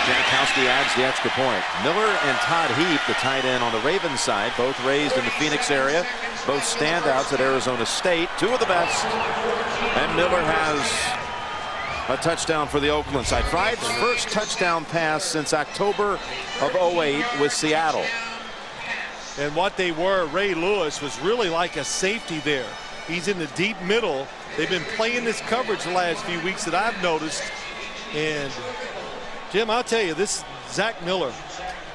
Janikowski adds the extra point. Miller and Todd Heap, the tight end on the Ravens side, both raised in the Phoenix area, both standouts at Arizona State, 2 of the best. And Miller has a touchdown for the Oakland side. Fry's first touchdown pass since October of 08 with Seattle. And what they were, Ray Lewis was really like a safety there. He's in the deep middle. They've been playing this coverage the last few weeks that I've noticed. And Jim, I'll tell you, this Zach Miller,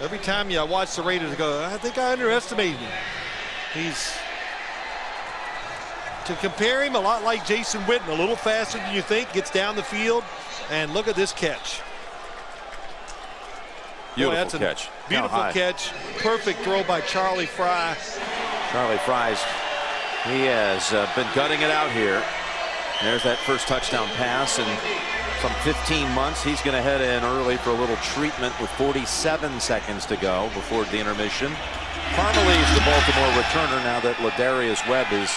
every time I watch the Raiders, I go, I think I underestimated him. He's, to compare him, a lot like Jason Witten, a little faster than you think, gets down the field, and look at this catch. Beautiful Boy, that's a catch. Beautiful catch. Perfect throw by Charlie Fry. Charlie Fry's, he has been gutting it out here. There's that first touchdown pass, and some 15 months. He's going to head in early for a little treatment with 47 seconds to go before the intermission. Parmalee's the Baltimore returner now that Ladarius Webb is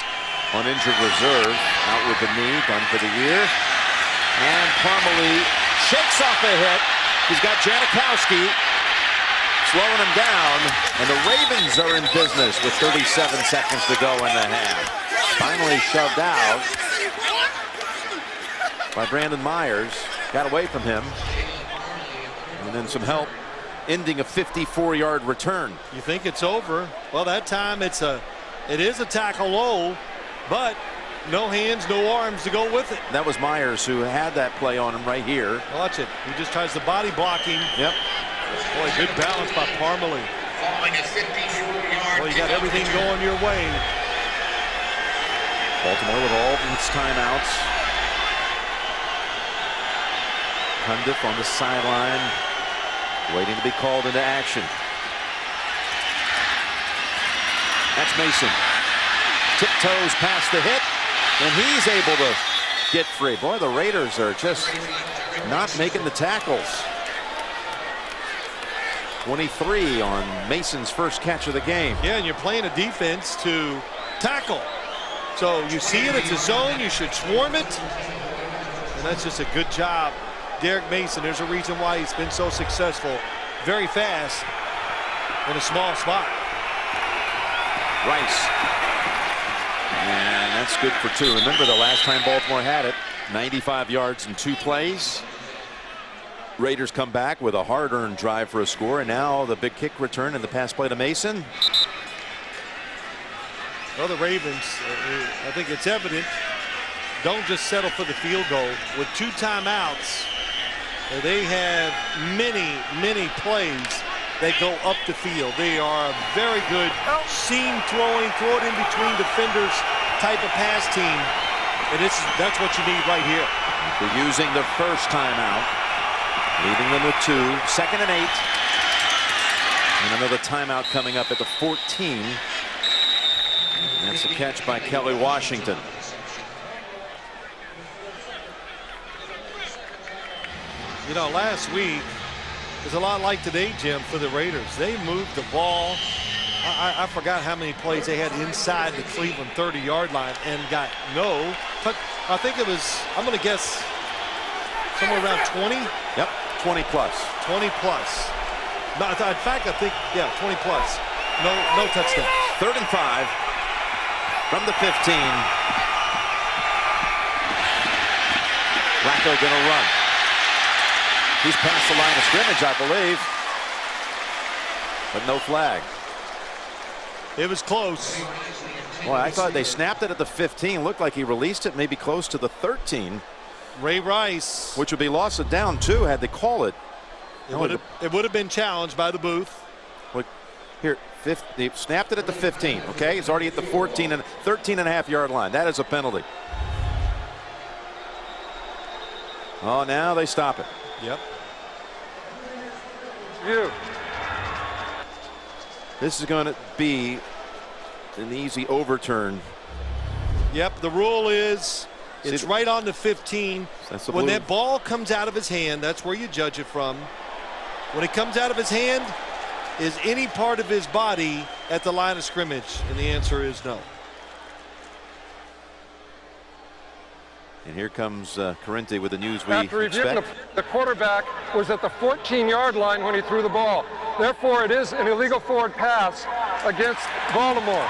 on injured reserve, out with the knee, done for the year. And Parmalee shakes off a hit. He's got Janikowski slowing him down, and the Ravens are in business with 37 seconds to go in the half. Finally shoved out by Brandon Myers, got away from him, and then some help, ending a 54-yard return. You think it's over? Well, that time it is a tackle low, but no hands, no arms to go with it. That was Myers who had that play on him right here. Watch it. He just tries the body blocking. Yep. Boy, good balance by Parmalee. Following a 54-yard. Well, you got everything going your way. Baltimore with all of its timeouts. Cundiff on the sideline, waiting to be called into action. That's Mason. Tiptoes past the hit, and he's able to get free. Boy, the Raiders are just not making the tackles. 23 on Mason's first catch of the game. Yeah, and you're playing a defense to tackle. So you see it, it's a zone, you should swarm it. And that's just a good job. Derek Mason, there's a reason why he's been so successful. Very fast in a small spot. Rice. And that's good for 2. Remember the last time Baltimore had it, 95 yards in 2 plays. Raiders come back with a hard-earned drive for a score, and now the big kick return and the pass play to Mason. Well, the Ravens, I think it's evident, don't just settle for the field goal. With 2 timeouts, they have many plays that go up the field. They are a very good seam throwing, throw it in between defenders type of pass team. And that's what you need right here. They're using the first timeout, leaving them with 2. 2nd and 8. And another timeout coming up at the 14. That's a catch by Kelly Washington. You know, last week was a lot like today, Jim, for the Raiders. They moved the ball. I forgot how many plays they had inside the Cleveland 30-yard line and got no. But I think it was, I'm going to guess, somewhere around 20. Yep, 20 plus. 20 plus. No, in fact, I think, yeah, 20 plus. No touchdown. 3rd and 5. from the 15. Flacco gonna run. He's past the line of scrimmage, I believe. But no flag. It was close. Boy, I thought they snapped it at the 15. Looked like he released it maybe close to the 13. Ray Rice. Which would be lost it down too had they call it. It would have been challenged by the booth. Look here, they snapped it at the 15. Okay, he's already at the 14 and 13.5-yard line. That is a penalty. Oh, now they stop it. Yep. This is going to be an easy overturn. Yep, the rule is it's right on the 15. When that ball comes out of his hand, that's where you judge it from. When it comes out of his hand, is any part of his body at the line of scrimmage? And the answer is no. And here comes Corrente with the news we After expect. The quarterback was at the 14-yard line when he threw the ball. Therefore, it is an illegal forward pass against Baltimore.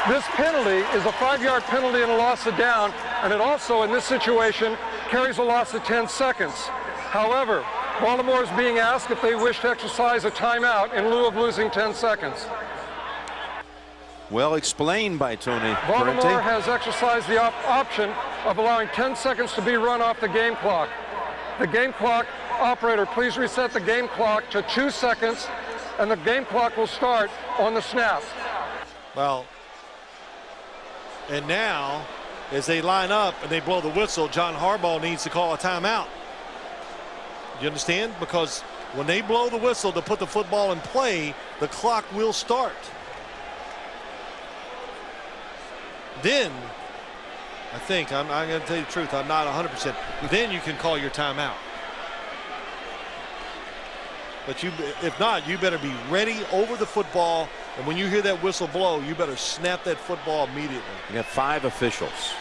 This penalty is a 5-yard penalty and a loss of down, and it also, in this situation, carries a loss of 10 seconds. However, Baltimore is being asked if they wish to exercise a timeout in lieu of losing 10 seconds. Well explained by Tony Baltimore Corrente. has exercised the option of allowing 10 seconds to be run off the game clock. The game clock operator, please reset the game clock to 2 seconds, and the game clock will start on the snap. Well, and now, as they line up and they blow the whistle, John Harbaugh needs to call a timeout. You understand? Because when they blow the whistle to put the football in play, the clock will start. Then, I think, I'm going to tell you the truth, I'm not 100%. Then you can call your timeout. But if not, you better be ready over the football. And when you hear that whistle blow, you better snap that football immediately. We got 5 officials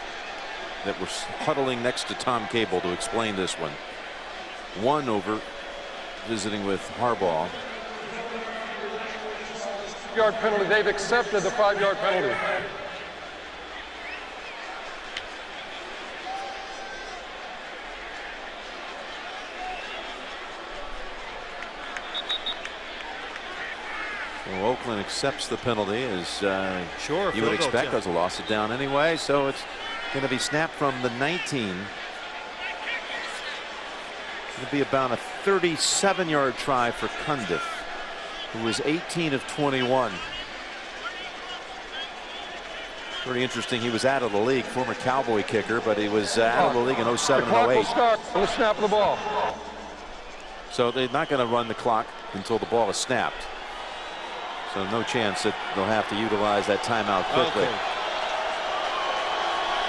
that were huddling next to Tom Cable to explain this one. One over visiting with Harbaugh. 5-yard penalty. They've accepted the 5-yard penalty. So Oakland accepts the penalty, as sure, you would expect, because a loss it down anyway. So it's going to be snapped from the 19. It'll be about a 37-yard try for Cundiff, who was 18 of 21. Pretty interesting. He was out of the league, former Cowboy kicker, but he was out of the league in 07 and 08. The clock will 08. start on the snap of the ball. So they're not going to run the clock until the ball is snapped. So no chance that they'll have to utilize that timeout quickly. Okay.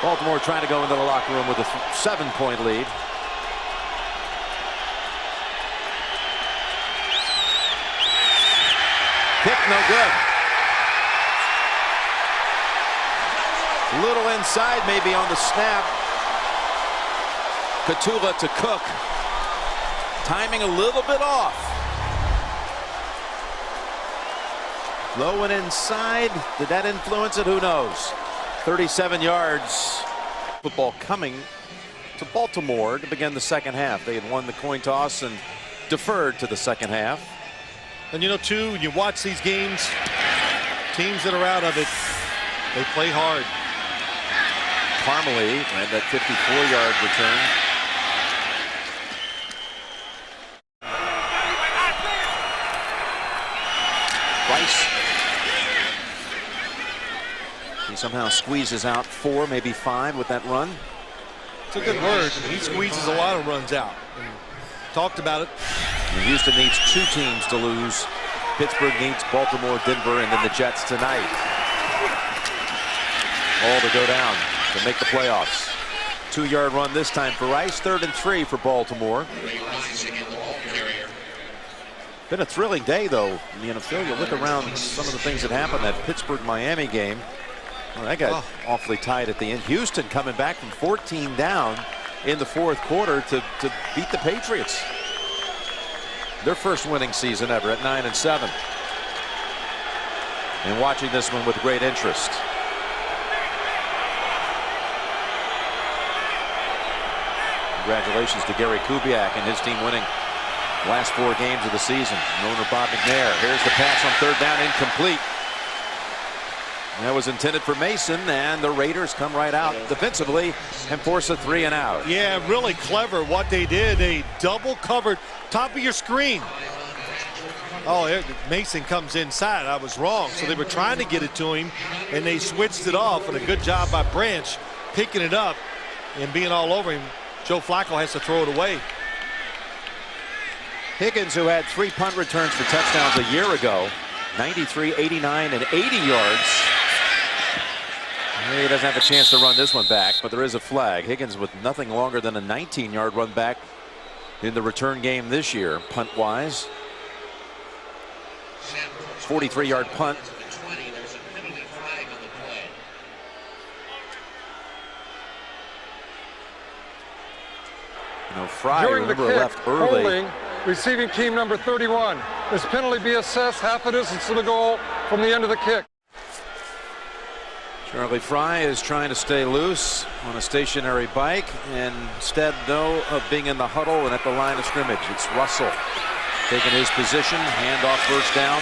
Baltimore trying to go into the locker room with a 7-point lead. Kick no good. Little inside maybe on the snap. Katula to Cook. Timing a little bit off. Low and inside. Did that influence it? Who knows? 37 yards. Football coming to Baltimore to begin the second half. They had won the coin toss and deferred to the second half. And you know, too, when you watch these games, teams that are out of it, they play hard. Parmalee and that 54-yard return. Rice. He somehow squeezes out 4, maybe 5 with that run. It's a good word. He squeezes a lot of runs out. And talked about it. And Houston needs 2 teams to lose. Pittsburgh needs Baltimore, Denver, and then the Jets tonight. All to go down to make the playoffs. 2-yard run this time for Rice. 3rd and 3 for Baltimore. Been a thrilling day, though, in the NFL. You look around some of the things that happened, that Pittsburgh-Miami game. Well, that got awfully tight at the end. Houston coming back from 14 down in the 4th quarter to beat the Patriots. Their first winning season ever at 9-7. And watching this one with great interest. Congratulations to Gary Kubiak and his team winning the last 4 games of the season. Owner Bob McNair. Here's the pass on 3rd down, incomplete. That was intended for Mason, and the Raiders come right out defensively and force a 3 and out. Yeah, really clever what they did. They double covered top of your screen. Oh, Mason comes inside. I was wrong. So they were trying to get it to him, and they switched it off. And a good job by Branch picking it up and being all over him. Joe Flacco has to throw it away. Higgins, who had 3 punt returns for touchdowns a year ago, 93, 89, and 80 yards. He doesn't have a chance to run this one back, but there is a flag. Higgins with nothing longer than a 19-yard run back in the return game this year, punt-wise. 43-yard punt. You know, Fry, During the remember, kick, left early. holding, receiving team number 31. This penalty be assessed half the distance to the goal from the end of the kick. Charlie Fry is trying to stay loose on a stationary bike, and instead, though, of being in the huddle and at the line of scrimmage, it's Russell taking his position. Handoff, first down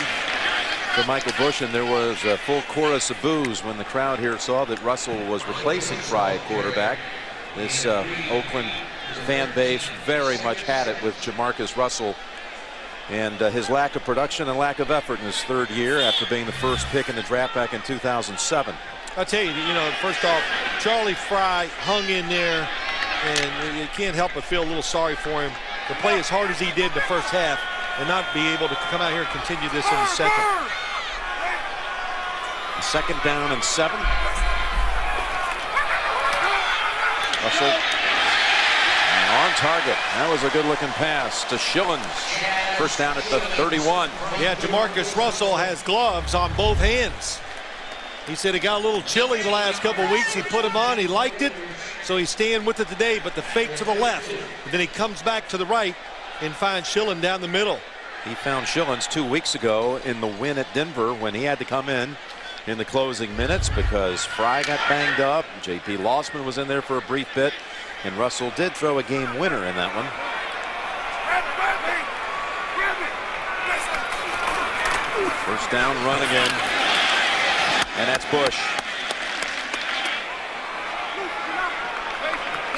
for Michael Bush, and there was a full chorus of boos when the crowd here saw that Russell was replacing Fry at quarterback. This Oakland fan base very much had it with Jamarcus Russell and his lack of production and lack of effort in his 3rd year after being the first pick in the draft back in 2007. I'll tell you, first off, Charlie Fry hung in there, and you can't help but feel a little sorry for him to play as hard as he did in the first half and not be able to come out here and continue this in the second. 2nd down and 7. Russell on target. That was a good-looking pass to Schillens. First down at the 31. Yeah, Jamarcus Russell has gloves on both hands. He said it got a little chilly the last couple of weeks. He put them on. He liked it, so he's staying with it today. But the fake to the left, and then he comes back to the right and finds Schillen down the middle. He found Schillens 2 weeks ago in the win at Denver when he had to come in the closing minutes because Fry got banged up. J.P. Lossman was in there for a brief bit, and Russell did throw a game winner in that one. First down, run again. And that's Bush.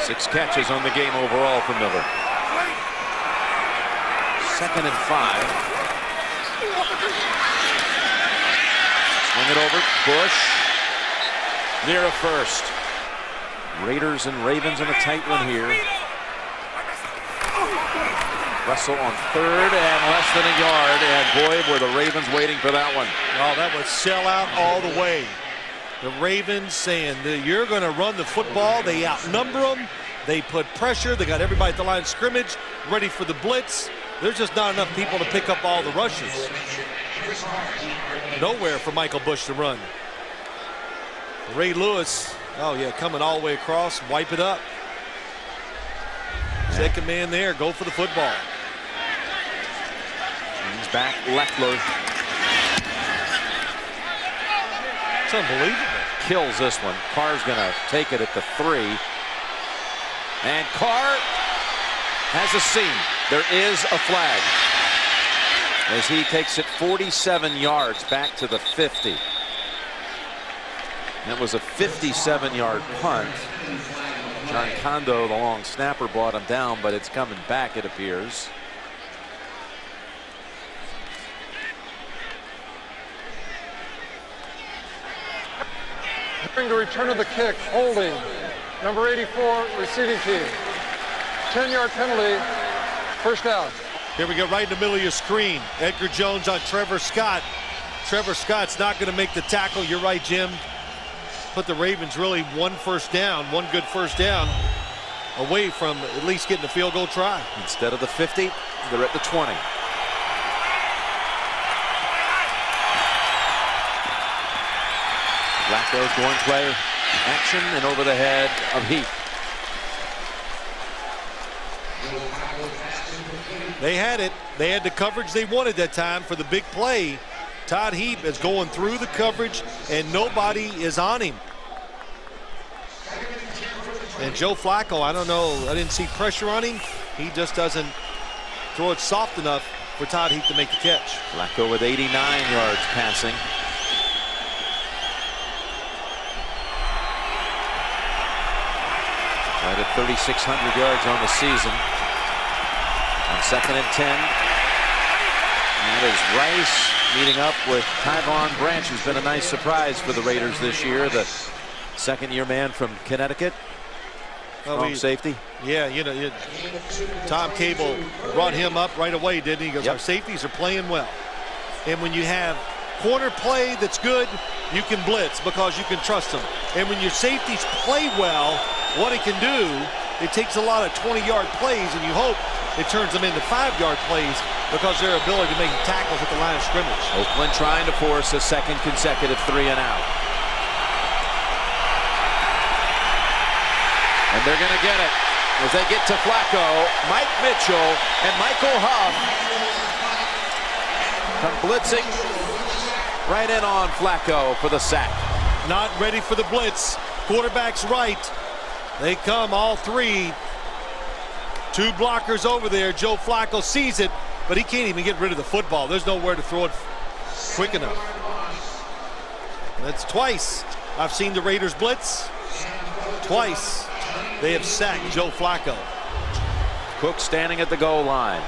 6 catches on the game overall for Miller. 2nd and 5. Swing it over. Bush near a first. Raiders and Ravens in a tight one here. Russell on 3rd and less than a yard, and boy, were the Ravens waiting for that one. Oh, that was sellout all the way. The Ravens saying that you're going to run the football. They outnumber them. They put pressure. They got everybody at the line of scrimmage ready for the blitz. There's just not enough people to pick up all the rushes. Nowhere for Michael Bush to run. Ray Lewis, oh yeah, coming all the way across, wipe it up. Second man there, go for the football. He's back, Leffler. It's unbelievable. Kills this one. Carr's going to take it at the 3. And Carr has a seam. There is a flag as he takes it 47 yards back to the 50. That was a 57-yard punt. John Kondo, the long snapper, brought him down, but it's coming back, it appears. During the return of the kick, holding, number 84, receiving team. 10-yard penalty, first down. Here we go, right in the middle of your screen. Edgar Jones on Trevor Scott. Trevor Scott's not going to make the tackle. You're right, Jim. Put the Ravens really one good first down away from at least getting a field goal try. Instead of the 50, they're at the 20. Flacco's going play action and over the head of Heath. They had it. They had the coverage they wanted that time for the big play. Todd Heap is going through the coverage and nobody is on him. And Joe Flacco, I don't know, I didn't see pressure on him. He just doesn't throw it soft enough for Todd Heap to make the catch. Flacco with 89 yards passing. Right at 3,600 yards on the season. On 2nd and 10. And that is Rice meeting up with Tyvon Branch, who's been a nice surprise for the Raiders this year. The second-year man from Connecticut. Strong safety. Yeah, you know, Tom Cable brought him up right away, didn't he? He goes, our safeties are playing well. And when you have corner play that's good, you can blitz because you can trust them. And when your safeties play well, what it can do, it takes a lot of 20-yard plays, and you hope it turns them into 5-yard plays because their ability to make tackles at the line of scrimmage. Oakland trying to force a second consecutive 3-and-out. And they're going to get it as they get to Flacco. Mike Mitchell and Michael Huff come blitzing right in on Flacco for the sack. Not ready for the blitz. Quarterback's right. They come all three. Two blockers over there. Joe Flacco sees it, but he can't even get rid of the football. There's nowhere to throw it quick enough. That's twice I've seen the Raiders blitz. Twice they have sacked Joe Flacco. Cook standing at the goal line.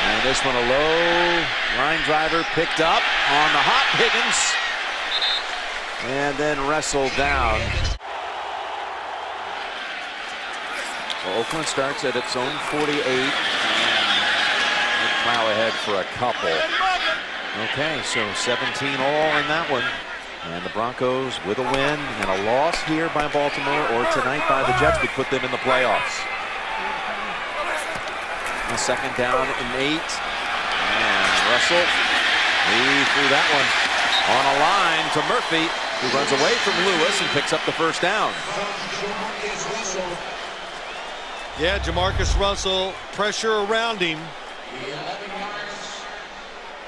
And this one a low line driver picked up on the hop Higgins and then wrestled down. Well, Oakland starts at its own 48. Plow ahead for a couple. Okay, so 17 all in that one. And the Broncos with a win and a loss here by Baltimore or tonight by the Jets would put them in the playoffs. A second down and 8. And Russell, he threw that one on a line to Murphy, who runs away from Lewis and picks up the first down. Yeah, Jamarcus Russell, pressure around him.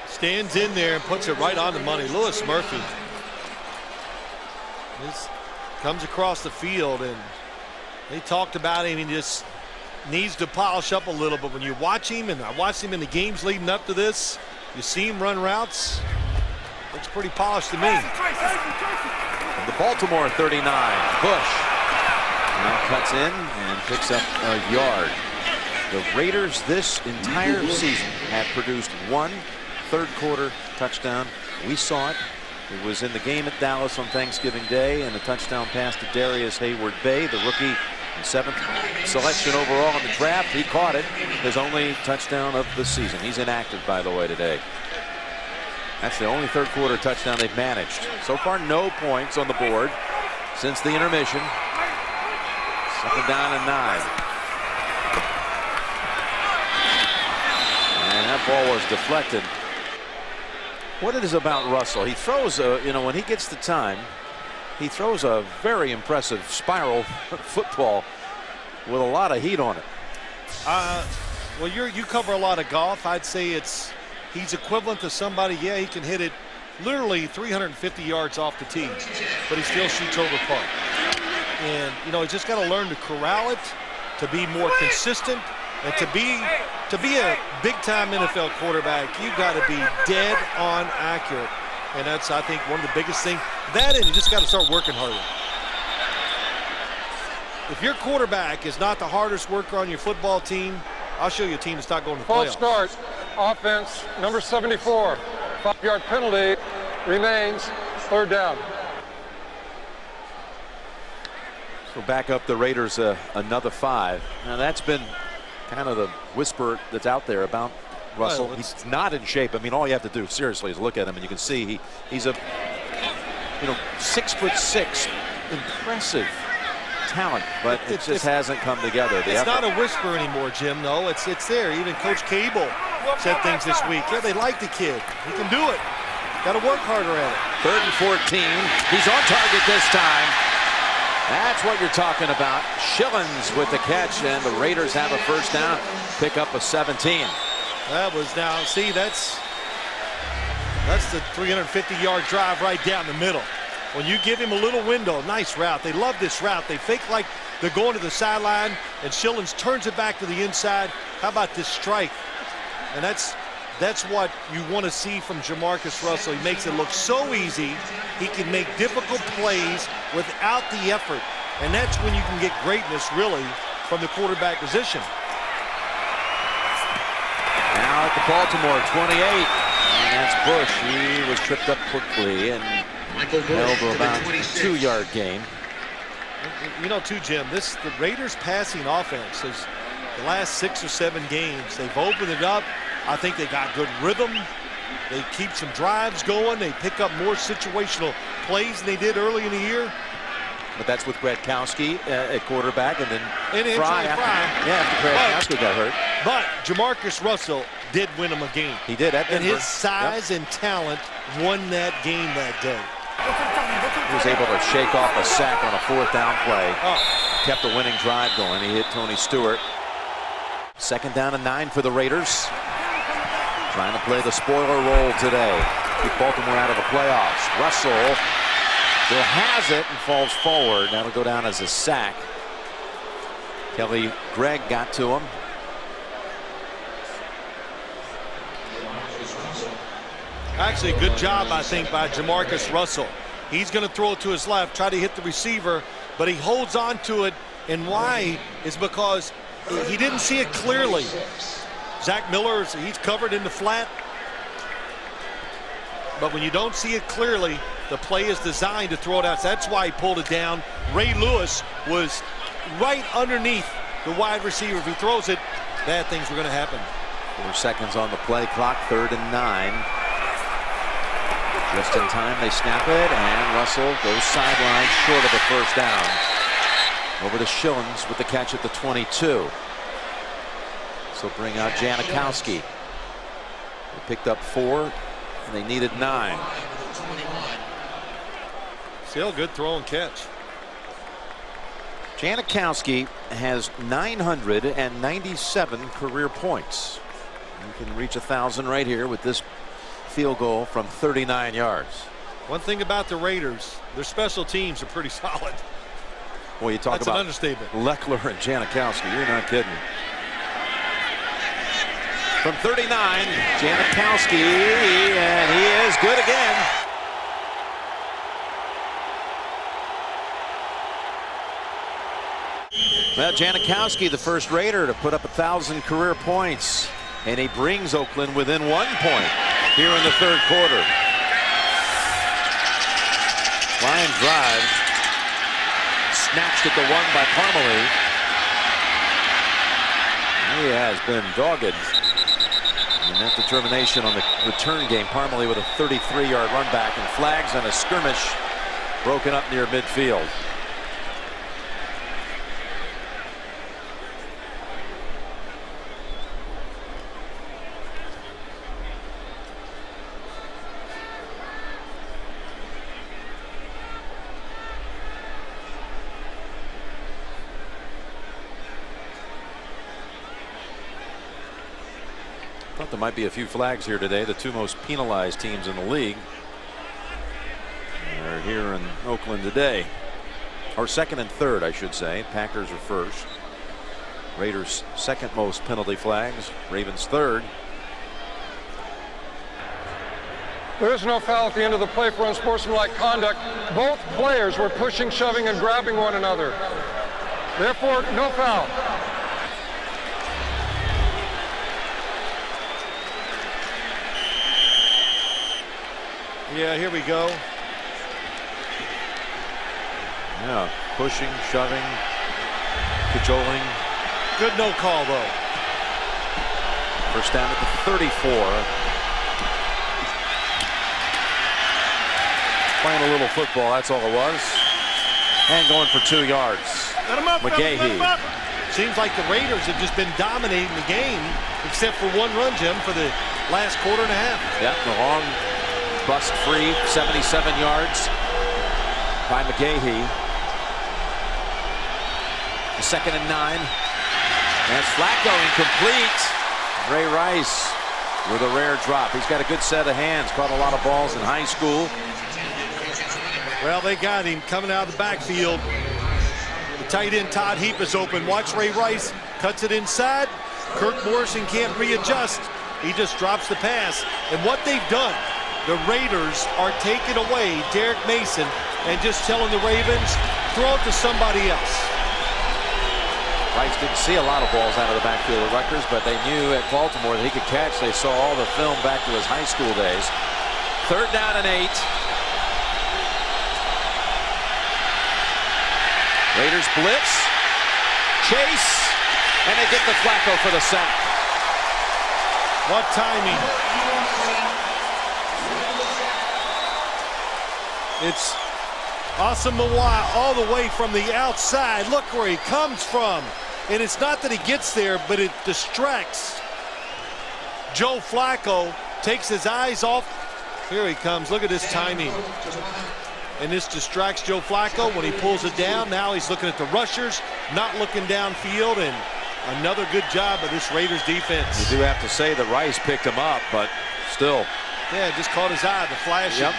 Stands in there and puts it right on the money. Lewis Murphy. This comes across the field, and they talked about him. He just needs to polish up a little, but when you watch him, and I watched him in the games leading up to this, you see him run routes. Looks pretty polished to me. From the Baltimore 39, Bush now cuts in and picks up a yard. The Raiders this entire season have produced one third-quarter touchdown. We saw it. It was in the game at Dallas on Thanksgiving Day, and a touchdown pass to Darius Hayward-Bay, the rookie, 7th selection overall in the draft. He caught it. His only touchdown of the season. He's inactive, by the way, today. That's the only third-quarter touchdown they've managed. So far, no points on the board since the intermission. 2nd down and 9. And that ball was deflected. What it is about Russell, he throws you know, when he gets the time, he throws a very impressive spiral football with a lot of heat on it. Well, you cover a lot of golf. I'd say he's equivalent to somebody. Yeah, he can hit it literally 350 yards off the tee, but he still shoots over par. And you know, he's just got to learn to corral it, to be more consistent, and to be a big-time NFL quarterback, you got to be dead on accurate. And that's, I think, one of the biggest things. That, and you just got to start working harder. If your quarterback is not the hardest worker on your football team, I'll show you a team that's not going to the playoffs. False start. Offense, number 74. 5-yard penalty remains. 3rd down. So back up the Raiders another 5. Now that's been kind of the whisper that's out there about Russell. Well, he's not in shape. I mean, all you have to do seriously is look at him and you can see he's a 6'6", impressive talent, but it just hasn't come together. It's not a whisper anymore, Jim. No, it's there. Even Coach Cable said things this week. Yeah, they like the kid. He can do it. Got to work harder at it. 3rd and 14. He's on target this time. That's what you're talking about. Schillens with the catch, and the Raiders have a first down. Pick up a 17. That was now, see, that's the 350-yard drive right down the middle. When you give him a little window, nice route. They love this route. They fake like they're going to the sideline, and Schillens turns it back to the inside. How about this strike? And that's what you want to see from Jamarcus Russell. He makes it look so easy. He can make difficult plays without the effort. And that's when you can get greatness, really, from the quarterback position. Now at the Baltimore 28. And that's Bush. He was tripped up quickly and held to about a 2-yard gain. You know, too, Jim, the Raiders' passing offense is the last 6 or 7 games. They've opened it up. I think they got good rhythm. They keep some drives going. They pick up more situational plays than they did early in the year. But that's with Gradkowski at quarterback, and then Fry. After Gradkowski got hurt. But Jamarcus Russell did win him a game. He did at Denver. And his size and talent won that game that day. He was able to shake off a sack on a 4th down play. Kept the winning drive going. He hit Tony Stewart. 2nd down and 9 for the Raiders. Trying to play the spoiler role today. Keep Baltimore out of the playoffs. Russell still has it and falls forward. That'll go down as a sack. Kelly Gregg got to him. Actually, good job, I think, by Jamarcus Russell. He's going to throw it to his left, try to hit the receiver, but he holds on to it. And why is because he didn't see it clearly. Zach Miller, he's covered in the flat. But when you don't see it clearly, the play is designed to throw it out. So that's why he pulled it down. Ray Lewis was right underneath the wide receiver. If he throws it, bad things were going to happen. 4 seconds on the play clock, 3rd and 9. Just in time, they snap it, and Russell goes sideline short of the 1st down. Over to Schillens with the catch at the 22. So bring out Janikowski. They picked up 4, and they needed 9. Still good throw and catch. Janikowski has 997 career points. You can reach 1,000 right here with this field goal from 39 yards. One thing about the Raiders, their special teams are pretty solid. Well, you talk That's about an understatement. Leckler and Janikowski. You're not kidding. From 39, Janikowski, and he is good again. Well, Janikowski, the first Raider to put up 1,000 career points, and he brings Oakland within 1 point here in the 3rd quarter. Line drive, snatched at the 1 by Parmalee. He has been dogged. And that determination on the return game. Parmalee with a 33-yard run back, and flags on a skirmish broken up near midfield. Thought there might be a few flags here today. The 2 most penalized teams in the league are here in Oakland today. Or 2nd and 3rd, I should say. Packers are 1st. Raiders 2nd most penalty flags. Ravens 3rd. There is no foul at the end of the play for unsportsmanlike conduct. Both players were pushing, shoving, and grabbing one another. Therefore, no foul. Yeah, here we go. Yeah, pushing, shoving, cajoling. Good no call, though. First down at the 34. Playing a little football, that's all it was. And going for 2 yards. Let him up, McGahee. let him up. Seems like the Raiders have just been dominating the game, except for one run, Jim, for the last quarter and a half. Yeah, the long bust free, 77 yards by McGahee. The 2nd and 9. That's Flacco incomplete. Ray Rice with a rare drop. He's got a good set of hands. Caught a lot of balls in high school. Well, they got him coming out of the backfield. The tight end Todd Heap is open. Watch Ray Rice. Cuts it inside. Kirk Morrison can't readjust. He just drops the pass. And what they've done, the Raiders are taking away Derek Mason and just telling the Ravens, throw it to somebody else. Rice didn't see a lot of balls out of the backfield at Rutgers, but they knew at Baltimore that he could catch. They saw all the film back to his high school days. 3rd down and 8. Raiders blitz. Chase. And they get the Flacco for the sack. What timing. It's Asamoah all the way from the outside. Look where he comes from. And it's not that he gets there, but it distracts. Joe Flacco takes his eyes off. Here he comes. Look at this timing. And this distracts Joe Flacco when he pulls it down. Now he's looking at the rushers, not looking downfield, and another good job of this Raiders defense. You do have to say that Rice picked him up, but still. Yeah, just caught his eye, the flashing. Yep.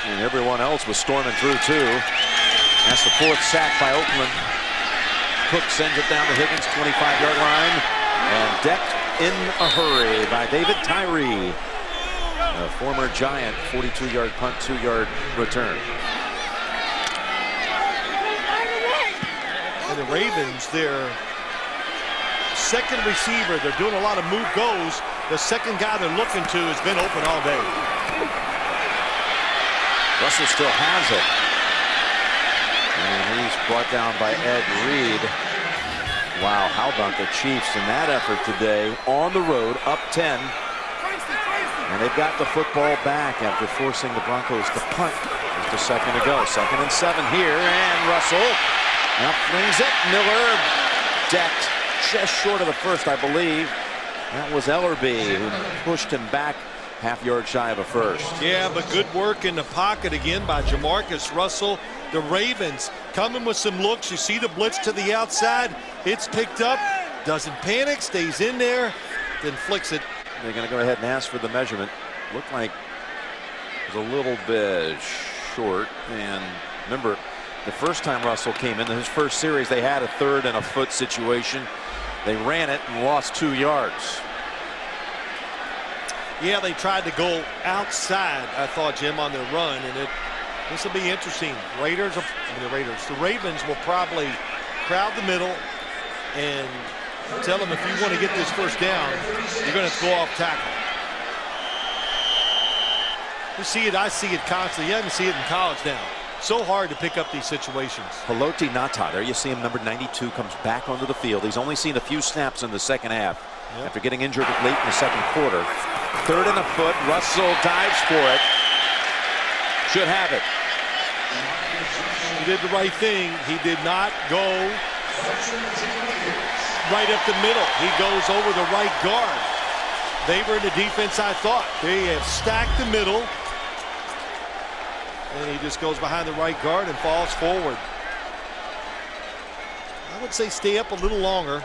And everyone else was storming through too. That's the 4th sack by Oakland. Cook sends it down the Higgins 25-yard line and decked in a hurry by David Tyree, a former Giant. 42-yard punt, 2-yard return. And the Ravens, their second receiver, they're doing a lot of move goes. The second guy they're looking to has been open all day. Russell still has it. And he's brought down by Ed Reed. Wow, how about the Chiefs in that effort today on the road, up 10. And they've got the football back after forcing the Broncos to punt just a second ago. 2nd and 7 here, and Russell now flings it. Miller decked just short of the first, I believe. That was Ellerby who pushed him back half-yard shy of a first. Yeah, but good work in the pocket again by Jamarcus Russell. The Ravens coming with some looks. You see the blitz to the outside. It's picked up. Doesn't panic. Stays in there. Then flicks it. They're going to go ahead and ask for the measurement. Looked like it was a little bit short. And remember, the first time Russell came in, his first series, they had a 3rd and a foot situation. They ran it and lost 2 yards. Yeah, they tried to go outside, I thought, Jim, on their run, and this will be interesting. The Ravens will probably crowd the middle and tell them, if you want to get this first down, you're going to have to go off tackle. You see it, I see it constantly. You haven't seen it in college now. So hard to pick up these situations. Haloti Ngata, there you see him, number 92, comes back onto the field. He's only seen a few snaps in the second half after getting injured late in the second quarter. 3rd and a foot. Russell dives for it. Should have it. He did the right thing. He did not go right up the middle. He goes over the right guard. They were in the defense, I thought. They have stacked the middle. And he just goes behind the right guard and falls forward. I would say stay up a little longer.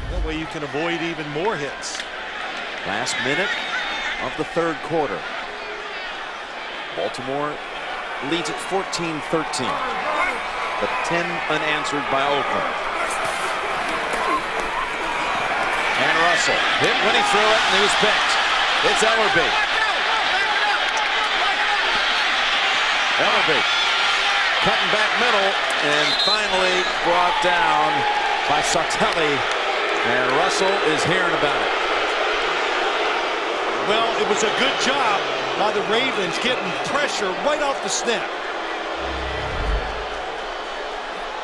That way you can avoid even more hits. Last minute of the 3rd quarter. Baltimore leads at 14-13. But 10 unanswered by Oakland. And Russell hit when he threw it, and he was picked. It's Ellerby. Ellerby cutting back middle and finally brought down by Sartelli. And Russell is hearing about it. Well, it was a good job by the Ravens getting pressure right off the snap.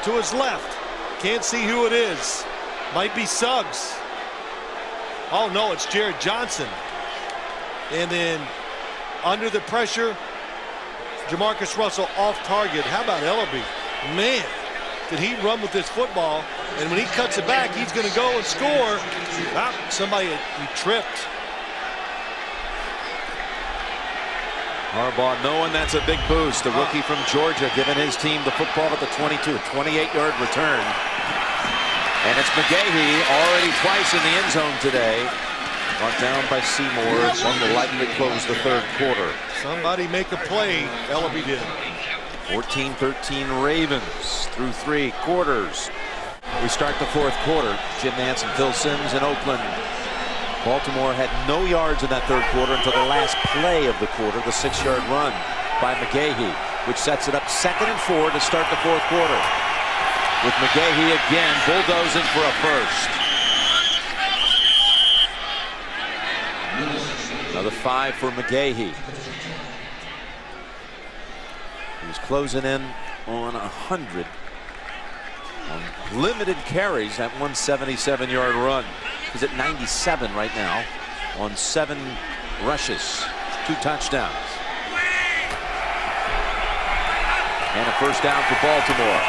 To his left. Can't see who it is. Might be Suggs. Oh, no, it's Jared Johnson. And then under the pressure, Jamarcus Russell off target. How about Ellerby? Man, did he run with this football. And when he cuts it back, he's going to go and score. Ah, somebody he tripped. Harbaugh knowing that's a big boost. The rookie from Georgia giving his team the football at the 22. 28-yard return. And it's McGahee already twice in the end zone today. Brought down by Seymour. One will likely close the third quarter. Somebody make a play. Ellaby did. 14-13 Ravens through 3 quarters. We start the fourth quarter. Jim Nantz and Phil Simms in Oakland. Baltimore had no yards in that third quarter until the last play of the quarter, the 6-yard run by McGahee, which sets it up 2nd and 4 to start the fourth quarter. With McGahee again bulldozing for a first. Another 5 for McGahee. He's closing in on 100 on limited carries, that 177-yard run. He's at 97 right now on 7 rushes, 2 touchdowns. And a first down for Baltimore.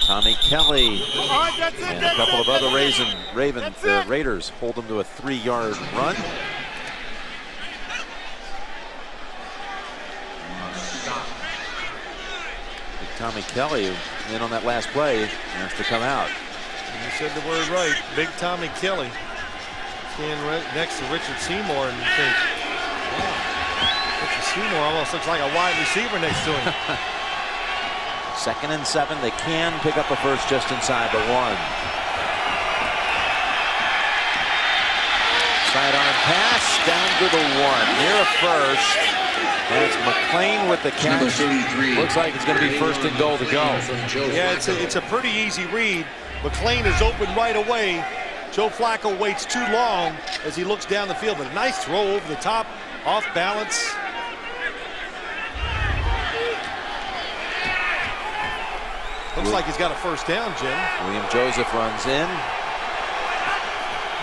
Tommy Kelly and a couple of other Raiders hold him to a 3-yard run. Tommy Kelly, in on that last play, has to come out. You said the word right. Big Tommy Kelly. Standing right next to Richard Seymour, and you think, wow, Richard Seymour almost looks like a wide receiver next to him. 2nd and 7. They can pick up a first just inside the 1. Sidearm pass down to the 1, near a first. And it's McClain with the catch. Looks like it's going to be 1st and goal to go. Yeah, it's a pretty easy read. McClain is open right away. Joe Flacco waits too long as he looks down the field, but a nice throw over the top, off balance. Looks like he's got a first down, Jim. William Joseph runs in.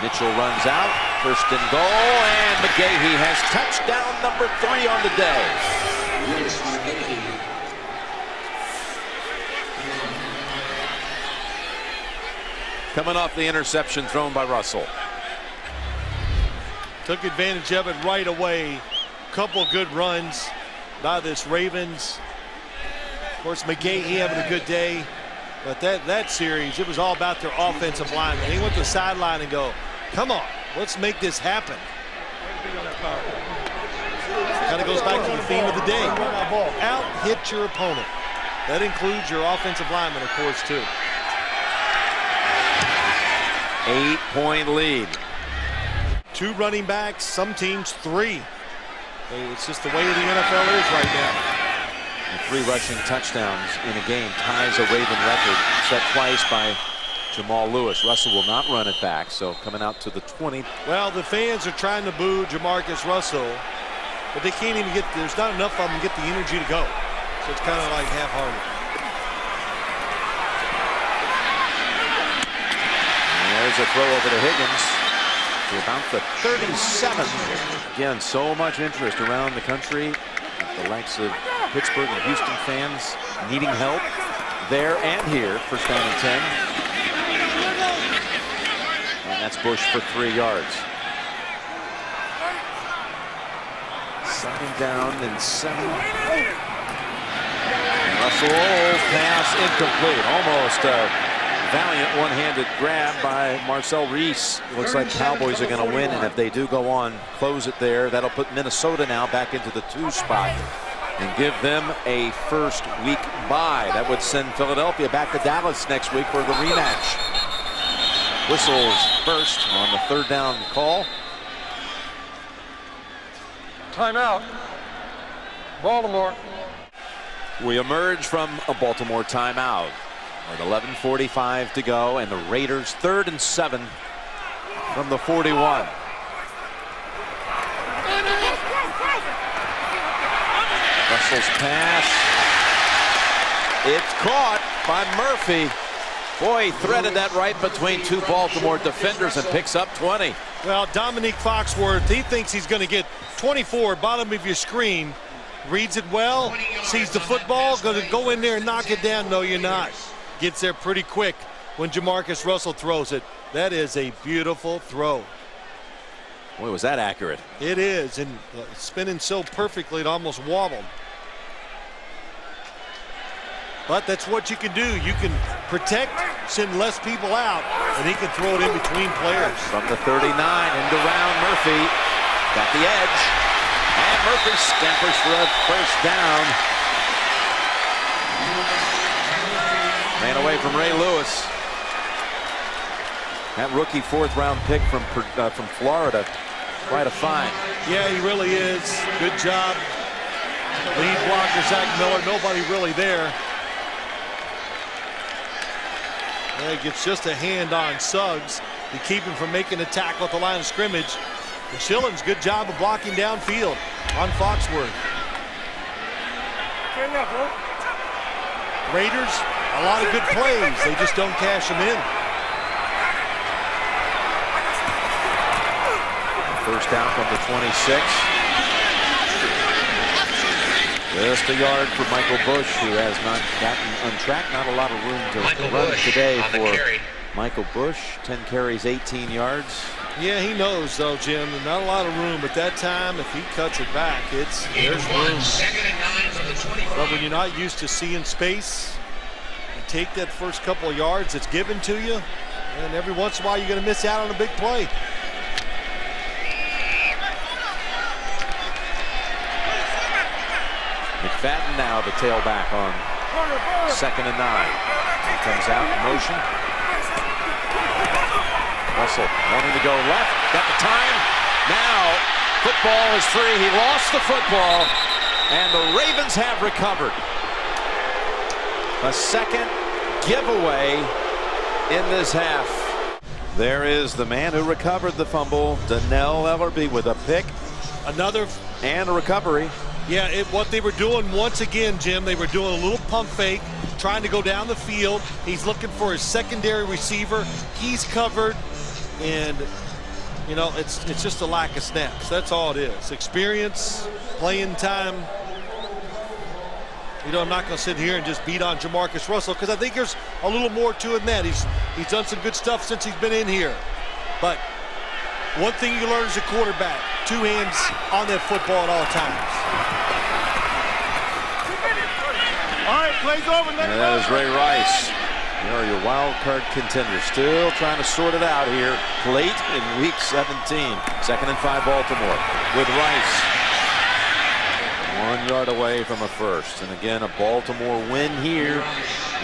Mitchell runs out. 1st and goal, and McGahee has touchdown number 3 on the day. Coming off the interception thrown by Russell. Took advantage of it right away. Couple good runs by this Ravens. Of course, McGahee having a good day. But that series, it was all about their offensive linemen. They went to the sideline and go, come on, let's make this happen. Kind of goes back to the theme of the day. Out-hit your opponent. That includes your offensive lineman, of course, too. 8-point lead. 2 running backs, some teams 3. It's just the way the NFL is right now. And 3 rushing touchdowns in a game ties a Raven record set twice by Jamal Lewis. Russell will not run it back, so coming out to the 20. Well, the fans are trying to boo Jamarcus Russell, but they can't even get, there's not enough of them to get the energy to go. So it's kind of like half-hearted. There's a throw over to Higgins to about the 37. Again, so much interest around the country. The likes of Pittsburgh and Houston fans needing help there and here. First down and 10. And that's Bush for 3 yards. 2nd down and 7. And Russell pass incomplete. Almost a valiant one-handed grab by Marcel Reese. Looks like Cowboys are going to win, and if they do go on, close it there. That'll put Minnesota now back into the 2 spot and give them a first week bye. That would send Philadelphia back to Dallas next week for the rematch. Whistles first on the 3rd down call. Timeout. Baltimore. We emerge from a Baltimore timeout with 11:45 to go, and the Raiders 3rd and 7 from the 41. Russell's pass. It's caught by Murphy. Boy, he threaded that right between 2 Baltimore defenders and picks up 20. Well, Dominique Foxworth, he thinks he's going to get 24, bottom of your screen. Reads it well, sees the football, going to go in there and knock it down. No, you're not. Gets there pretty quick when Jamarcus Russell throws it. That is a beautiful throw. Boy, was that accurate. It is, and spinning so perfectly it almost wobbled. But that's what you can do. You can protect, send less people out, and he can throw it in between players. From the 39, into round Murphy. Got the edge. And Murphy scampers for a first down. Ran away from Ray Lewis. That rookie fourth-round pick from Florida. Quite a find. Yeah, he really is. Good job. Lead blocker, Zach Miller. Nobody really there. Yeah, he gets just a hand on Suggs to keep him from making a tackle at the line of scrimmage. And Schilling's good job of blocking downfield on Foxworth. Raiders, a lot of good plays. They just don't cash them in. First down from the 26. Just a yard for Michael Bush, who has not gotten untracked. Not a lot of room to run today for Michael Bush. 10 carries, 18 yards. Yeah, he knows, though, Jim. Not a lot of room, but that time, if he cuts it back, there's room. But when you're not used to seeing space, you take that first couple of yards that's given to you, and every once in a while you're going to miss out on a big play. McFadden now the tailback on 2nd and 9. He comes out in motion. Russell wanting to go left. Got the time. Now football is free. He lost the football. And the Ravens have recovered. A second giveaway in this half. There is the man who recovered the fumble, Donnell Ellerbe, with a pick. Another. And a recovery. Yeah, what they were doing once again, Jim, they were doing a little pump fake, trying to go down the field. He's looking for his secondary receiver. He's covered, and, you know, it's just a lack of snaps. That's all it is. Experience, playing time. You know, I'm not going to sit here and just beat on Jamarcus Russell, because I think there's a little more to it than that. He's done some good stuff since he's been in here. But one thing you learn as a quarterback, 2 hands on that football at all times. All right, plays over. That is Ray Rice. They are your wild card contenders. Still trying to sort it out here late in week 17. 2nd and 5 Baltimore with Rice. 1 yard away from a first. And again, a Baltimore win here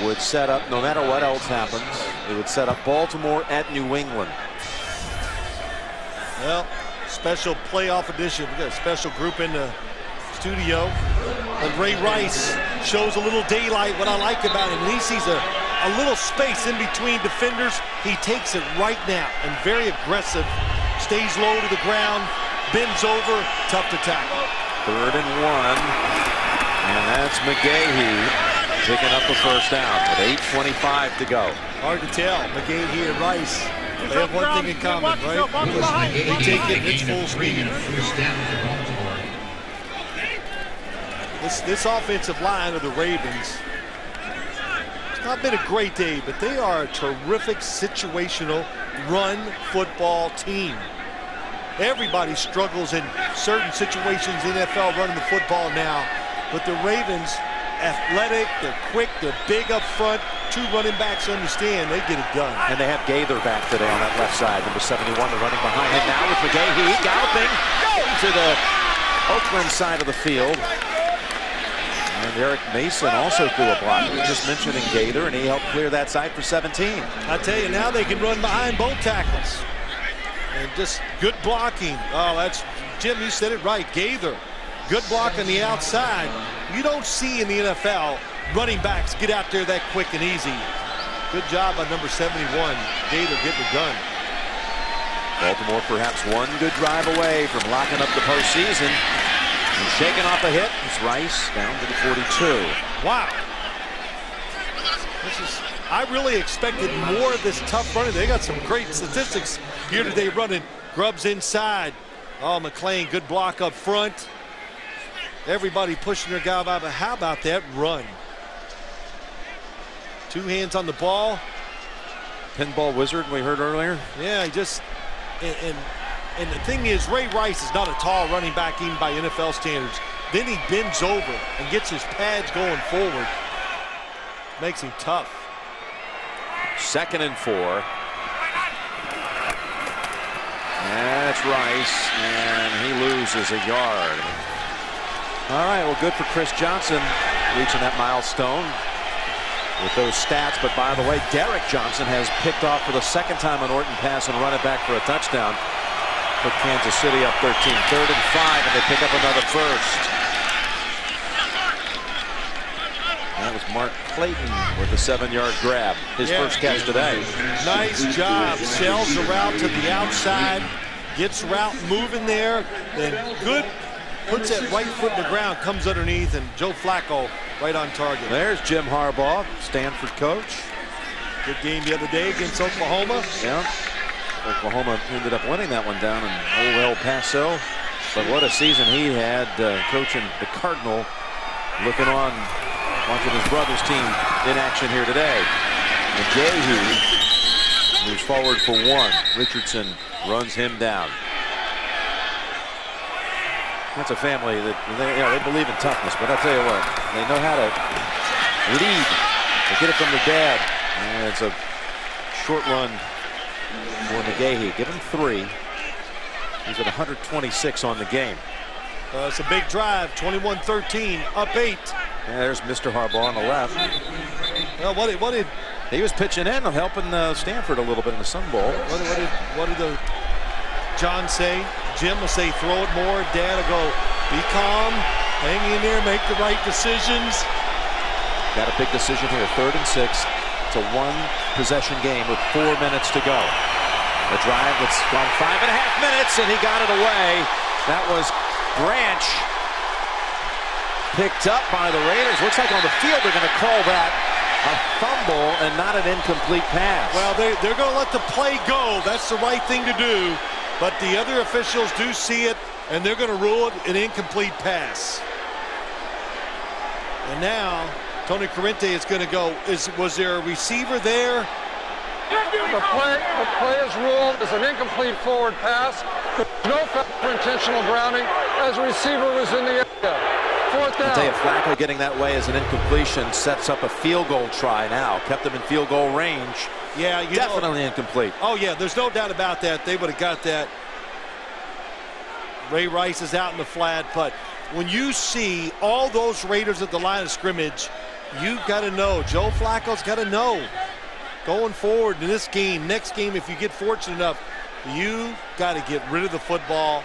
would set up, no matter what else happens, it would set up Baltimore at New England. Well, special playoff edition. We got a special group in the studio. And Ray Rice shows a little daylight. What I like about him, when he sees a little space in between defenders, he takes it right now and very aggressive. Stays low to the ground, bends over, tough to tackle. 3rd and 1. And that's McGahee picking up the first down with 8:25 to go. Hard to tell. McGahee and Rice, they have one thing in common, right? They take it at its full speed. This offensive line of the Ravens, it's not been a great day, but they are a terrific situational run football team. Everybody struggles in certain situations in the NFL running the football now, but the Ravens, athletic, they're quick, they're big up front. 2 running backs understand they get it done. And they have Gaither back today on that left side, number 71. They're running behind him now with McGahee galloping to the Oakland side of the field. And Eric Mason also threw a block. We were just mentioning Gaither, and he helped clear that side for 17. I tell you, now they can run behind both tackles. And just good blocking. Oh, that's, Jim, you said it right. Gaither, good block on the outside. You don't see in the NFL running backs get out there that quick and easy. Good job on number 71. Gaither getting it done. Baltimore perhaps one good drive away from locking up the postseason. And shaking off a hit, it's Rice down to the 42. Wow. I really expected more of this tough running. They got some great statistics here today running. Grubbs inside. Oh, McClain, good block up front. Everybody pushing their guy out. But how about that run? 2 hands on the ball. Pinball wizard we heard earlier. Yeah, he just, and the thing is, Ray Rice is not a tall running back even by NFL standards. Then he bends over and gets his pads going forward. makes him tough. 2nd and 4. That's Rice, and he loses a yard. All right, well, good for Chris Johnson reaching that milestone with those stats. But by the way, Derek Johnson has picked off for the 2nd time an Orton pass and run it back for a touchdown. Put Kansas City up 13. 3rd and 5, and they pick up another first. That was Mark Clayton with a 7-yard grab. His first catch today. Nice job. Sells the route to the outside. Gets route moving there. Then good. Puts that right foot in the ground. Comes underneath. And Joe Flacco right on target. There's Jim Harbaugh, Stanford coach. Good game the other day against Oklahoma. Yeah. Oklahoma ended up winning that one down in old El Paso. But what a season he had coaching the Cardinal. Looking on. Watching his brother's team in action here today. McGahee moves forward for 1. Richardson runs him down. That's a family that they believe in toughness, but I tell you what, they know how to lead. They get it from their dad. And it's a short run for McGahee. Give him 3. He's at 126 on the game. It's a big drive. 21-13, up 8. Yeah, there's Mr. Harbaugh on the left. Well, what did he was pitching in and helping Stanford a little bit in the Sun Bowl. What did John say? Jim will say, throw it more. Dad will go, be calm, hang in there, make the right decisions. Got a big decision here. 3rd and 6. It's a 1-possession game with 4 minutes to go. A drive that's gone 5.5 minutes, and he got it away. That was Branch. Picked up by the Raiders. Looks like on the field they're going to call that a fumble and not an incomplete pass. Well, they're going to let the play go. That's the right thing to do. But the other officials do see it, and they're going to rule it an incomplete pass. And now Tony Corrente is going to go. Was there a receiver there? The play is ruled as an incomplete forward pass. No foul for intentional grounding as the receiver was in the area. 4th down. I'll tell you, Flacco getting that way as an incompletion sets up a field goal try now. Kept them in field goal range. Yeah, definitely incomplete. Oh, yeah, there's no doubt about that. They would have got that. Ray Rice is out in the flat, but when you see all those Raiders at the line of scrimmage, you've got to know. Joe Flacco's got to know. Going forward in this game, next game, if you get fortunate enough, you got to get rid of the football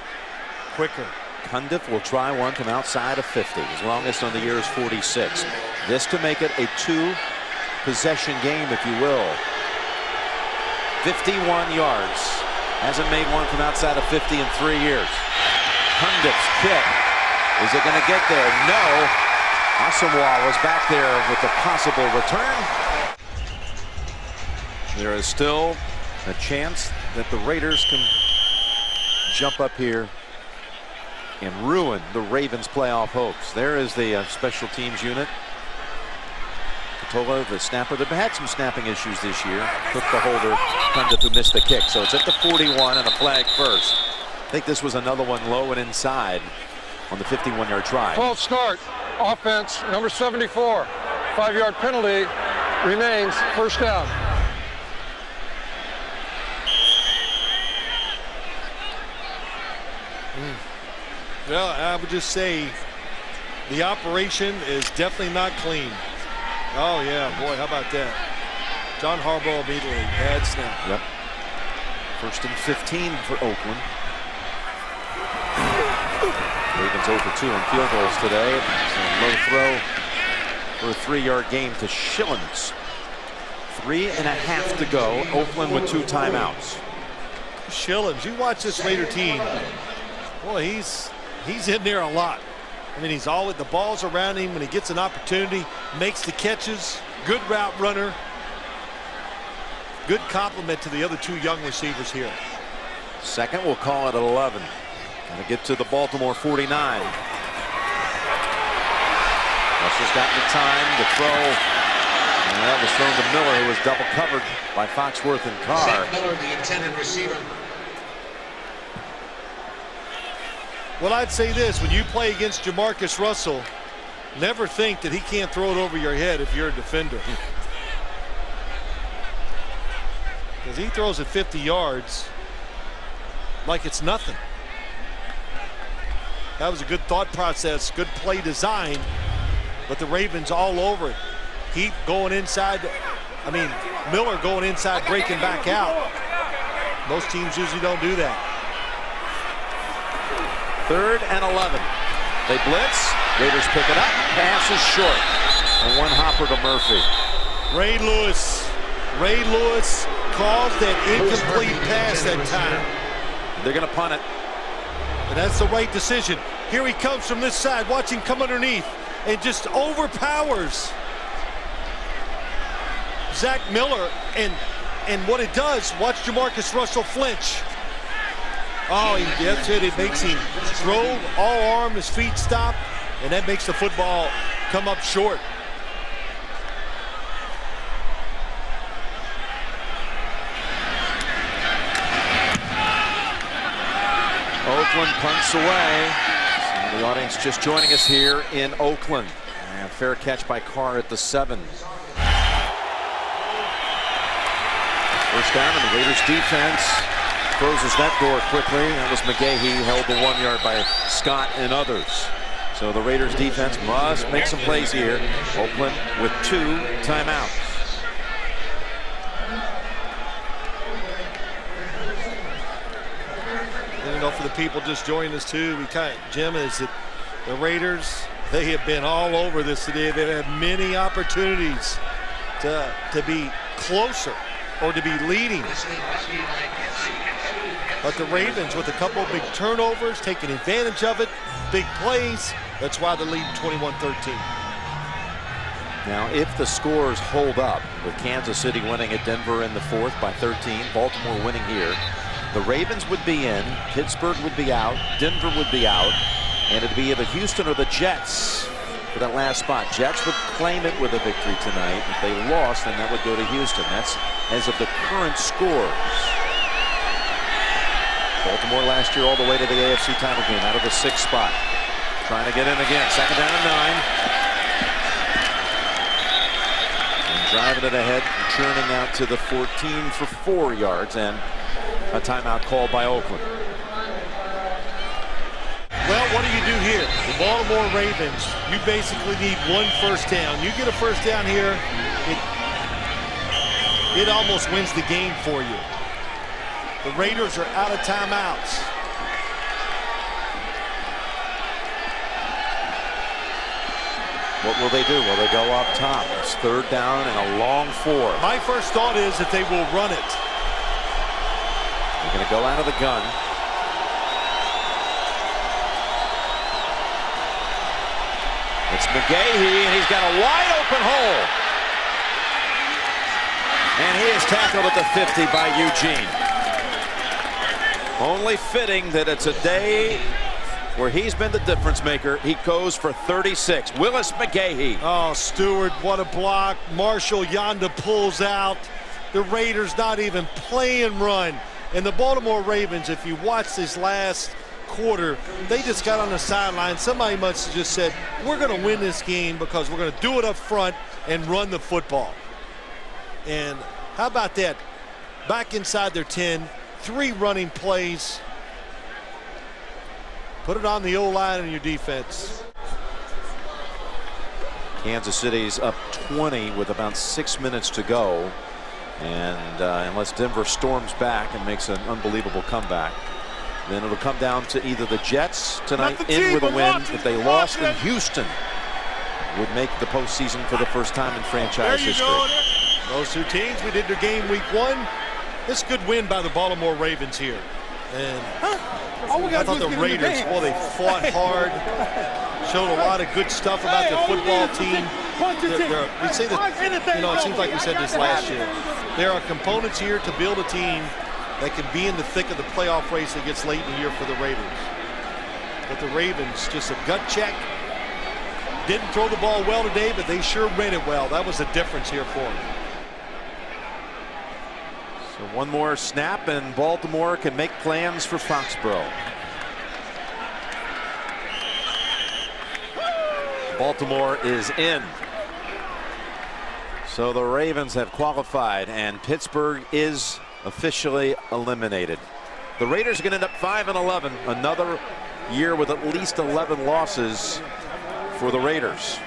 quicker. Cundiff will try one from outside of 50. His longest on the year is 46. This could make it a 2-possession game, if you will. 51 yards. Hasn't made one from outside of 50 in 3 years. Cundiff's kick. Is it going to get there? No. Asamoah was back there with the possible return. There is still a chance that the Raiders can jump up here and ruin the Ravens' playoff hopes. There is the special teams unit. Patola, the snapper, they've had some snapping issues this year. Took the holder, Cundiff, who missed the kick. So it's at the 41 and a flag first. I think this was another one low and inside on the 51-yard try. False start. Offense, number 74. 5-yard penalty remains. 1st down. Well, I would just say the operation is definitely not clean. Oh, yeah, boy, how about that? John Harbaugh immediately, bad snap. Yep. 1st and 15 for Oakland. Ravens 0 for 2 on field goals today. It's a low throw for a 3-yard gain to Schillens. 3.5 to go. Oakland with 2 timeouts. Schillens, you watch this Raider team. Boy, he's in there a lot. I mean, he's always, the ball's around him when he gets an opportunity, makes the catches, good route runner. Good compliment to the other 2 young receivers here. 2nd, we'll call it at 11. Gonna get to the Baltimore 49. Russell's got the time to throw. And that was thrown to Miller, who was double covered by Foxworth and Carr. Zach Miller, the intended receiver. Well, I'd say this, when you play against Jamarcus Russell, Never think that he can't throw it over your head if you're a defender. Because he throws it 50 yards like it's nothing. That was a good thought process, good play design, but the Ravens all over it. Heat going inside, Miller going inside, breaking back out. Most teams usually don't do that. 3rd and 11. They blitz. Raiders pick it up. Pass is short. And one hopper to Murphy. Ray Lewis caused that incomplete pass that time. They're going to punt it. And that's the right decision. Here he comes from this side. Watch him come underneath and just overpowers Zach Miller. And what it does, watch Jamarcus Russell flinch. Oh, that's it. It makes him throw, all arm, his feet stop, and that makes the football come up short. Oakland punts away. The audience just joining us here in Oakland. And fair catch by Carr at the 7. First down, and the Raiders defense closes that door quickly. That was McGahee, held to 1 yard by Scott and others. So the Raiders defense must make some plays here. Oakland with 2 timeouts. And, you know, for the people just joining us too, Jim, is that the Raiders, they have been all over this today. They've had many opportunities to be closer or to be leading. But the Ravens, with a couple of big turnovers, taking advantage of it, big plays, that's why they're leading 21-13. Now, if the scores hold up, with Kansas City winning at Denver in the 4th by 13, Baltimore winning here, the Ravens would be in, Pittsburgh would be out, Denver would be out, and it'd be either Houston or the Jets for that last spot. Jets would claim it with a victory tonight. If they lost, then that would go to Houston. That's as of the current scores. Baltimore last year all the way to the AFC title game out of the 6th spot. Trying to get in again. 2nd down and 9. And driving it ahead, and churning out to the 14 for 4 yards, and a timeout called by Oakland. Well, what do you do here? The Baltimore Ravens, you basically need 1 first down. You get a first down here, it almost wins the game for you. The Raiders are out of timeouts. What will they do? Will they go up top? It's 3rd down and a long 4. My first thought is that they will run it. They're going to go out of the gun. It's McGahee, and he's got a wide open hole. And he is tackled at the 50 by Eugene. Only fitting that it's a day where he's been the difference maker. He goes for 36. Willis McGahee. Oh, Stewart, what a block. Marshall Yonda pulls out. The Raiders not even playing run. And the Baltimore Ravens, if you watch this last quarter, they just got on the sideline. Somebody must have just said, we're going to win this game because we're going to do it up front and run the football. And how about that? Back inside their 10, 3 running plays. Put it on the O-line and your defense. Kansas City's up 20 with about 6 minutes to go. And unless Denver storms back and makes an unbelievable comeback, then it'll come down to either the Jets tonight in with a win. If they lost, then Houston would make the postseason for the first time in franchise history. Those 2 teams, we did their game week 1. This good win by the Baltimore Ravens here. And I thought the Raiders, well, they fought hard, showed a lot of good stuff about the football team. We say that, you know, it seems like we said this last year. There are components here to build a team that can be in the thick of the playoff race that gets late in the year for the Raiders. But the Ravens, just a gut check. Didn't throw the ball well today, but they sure ran it well. That was the difference here for them. So one more snap, and Baltimore can make plans for Foxborough. Baltimore is in. So the Ravens have qualified, and Pittsburgh is officially eliminated. The Raiders are going to end up 5-11, another year with at least 11 losses for the Raiders.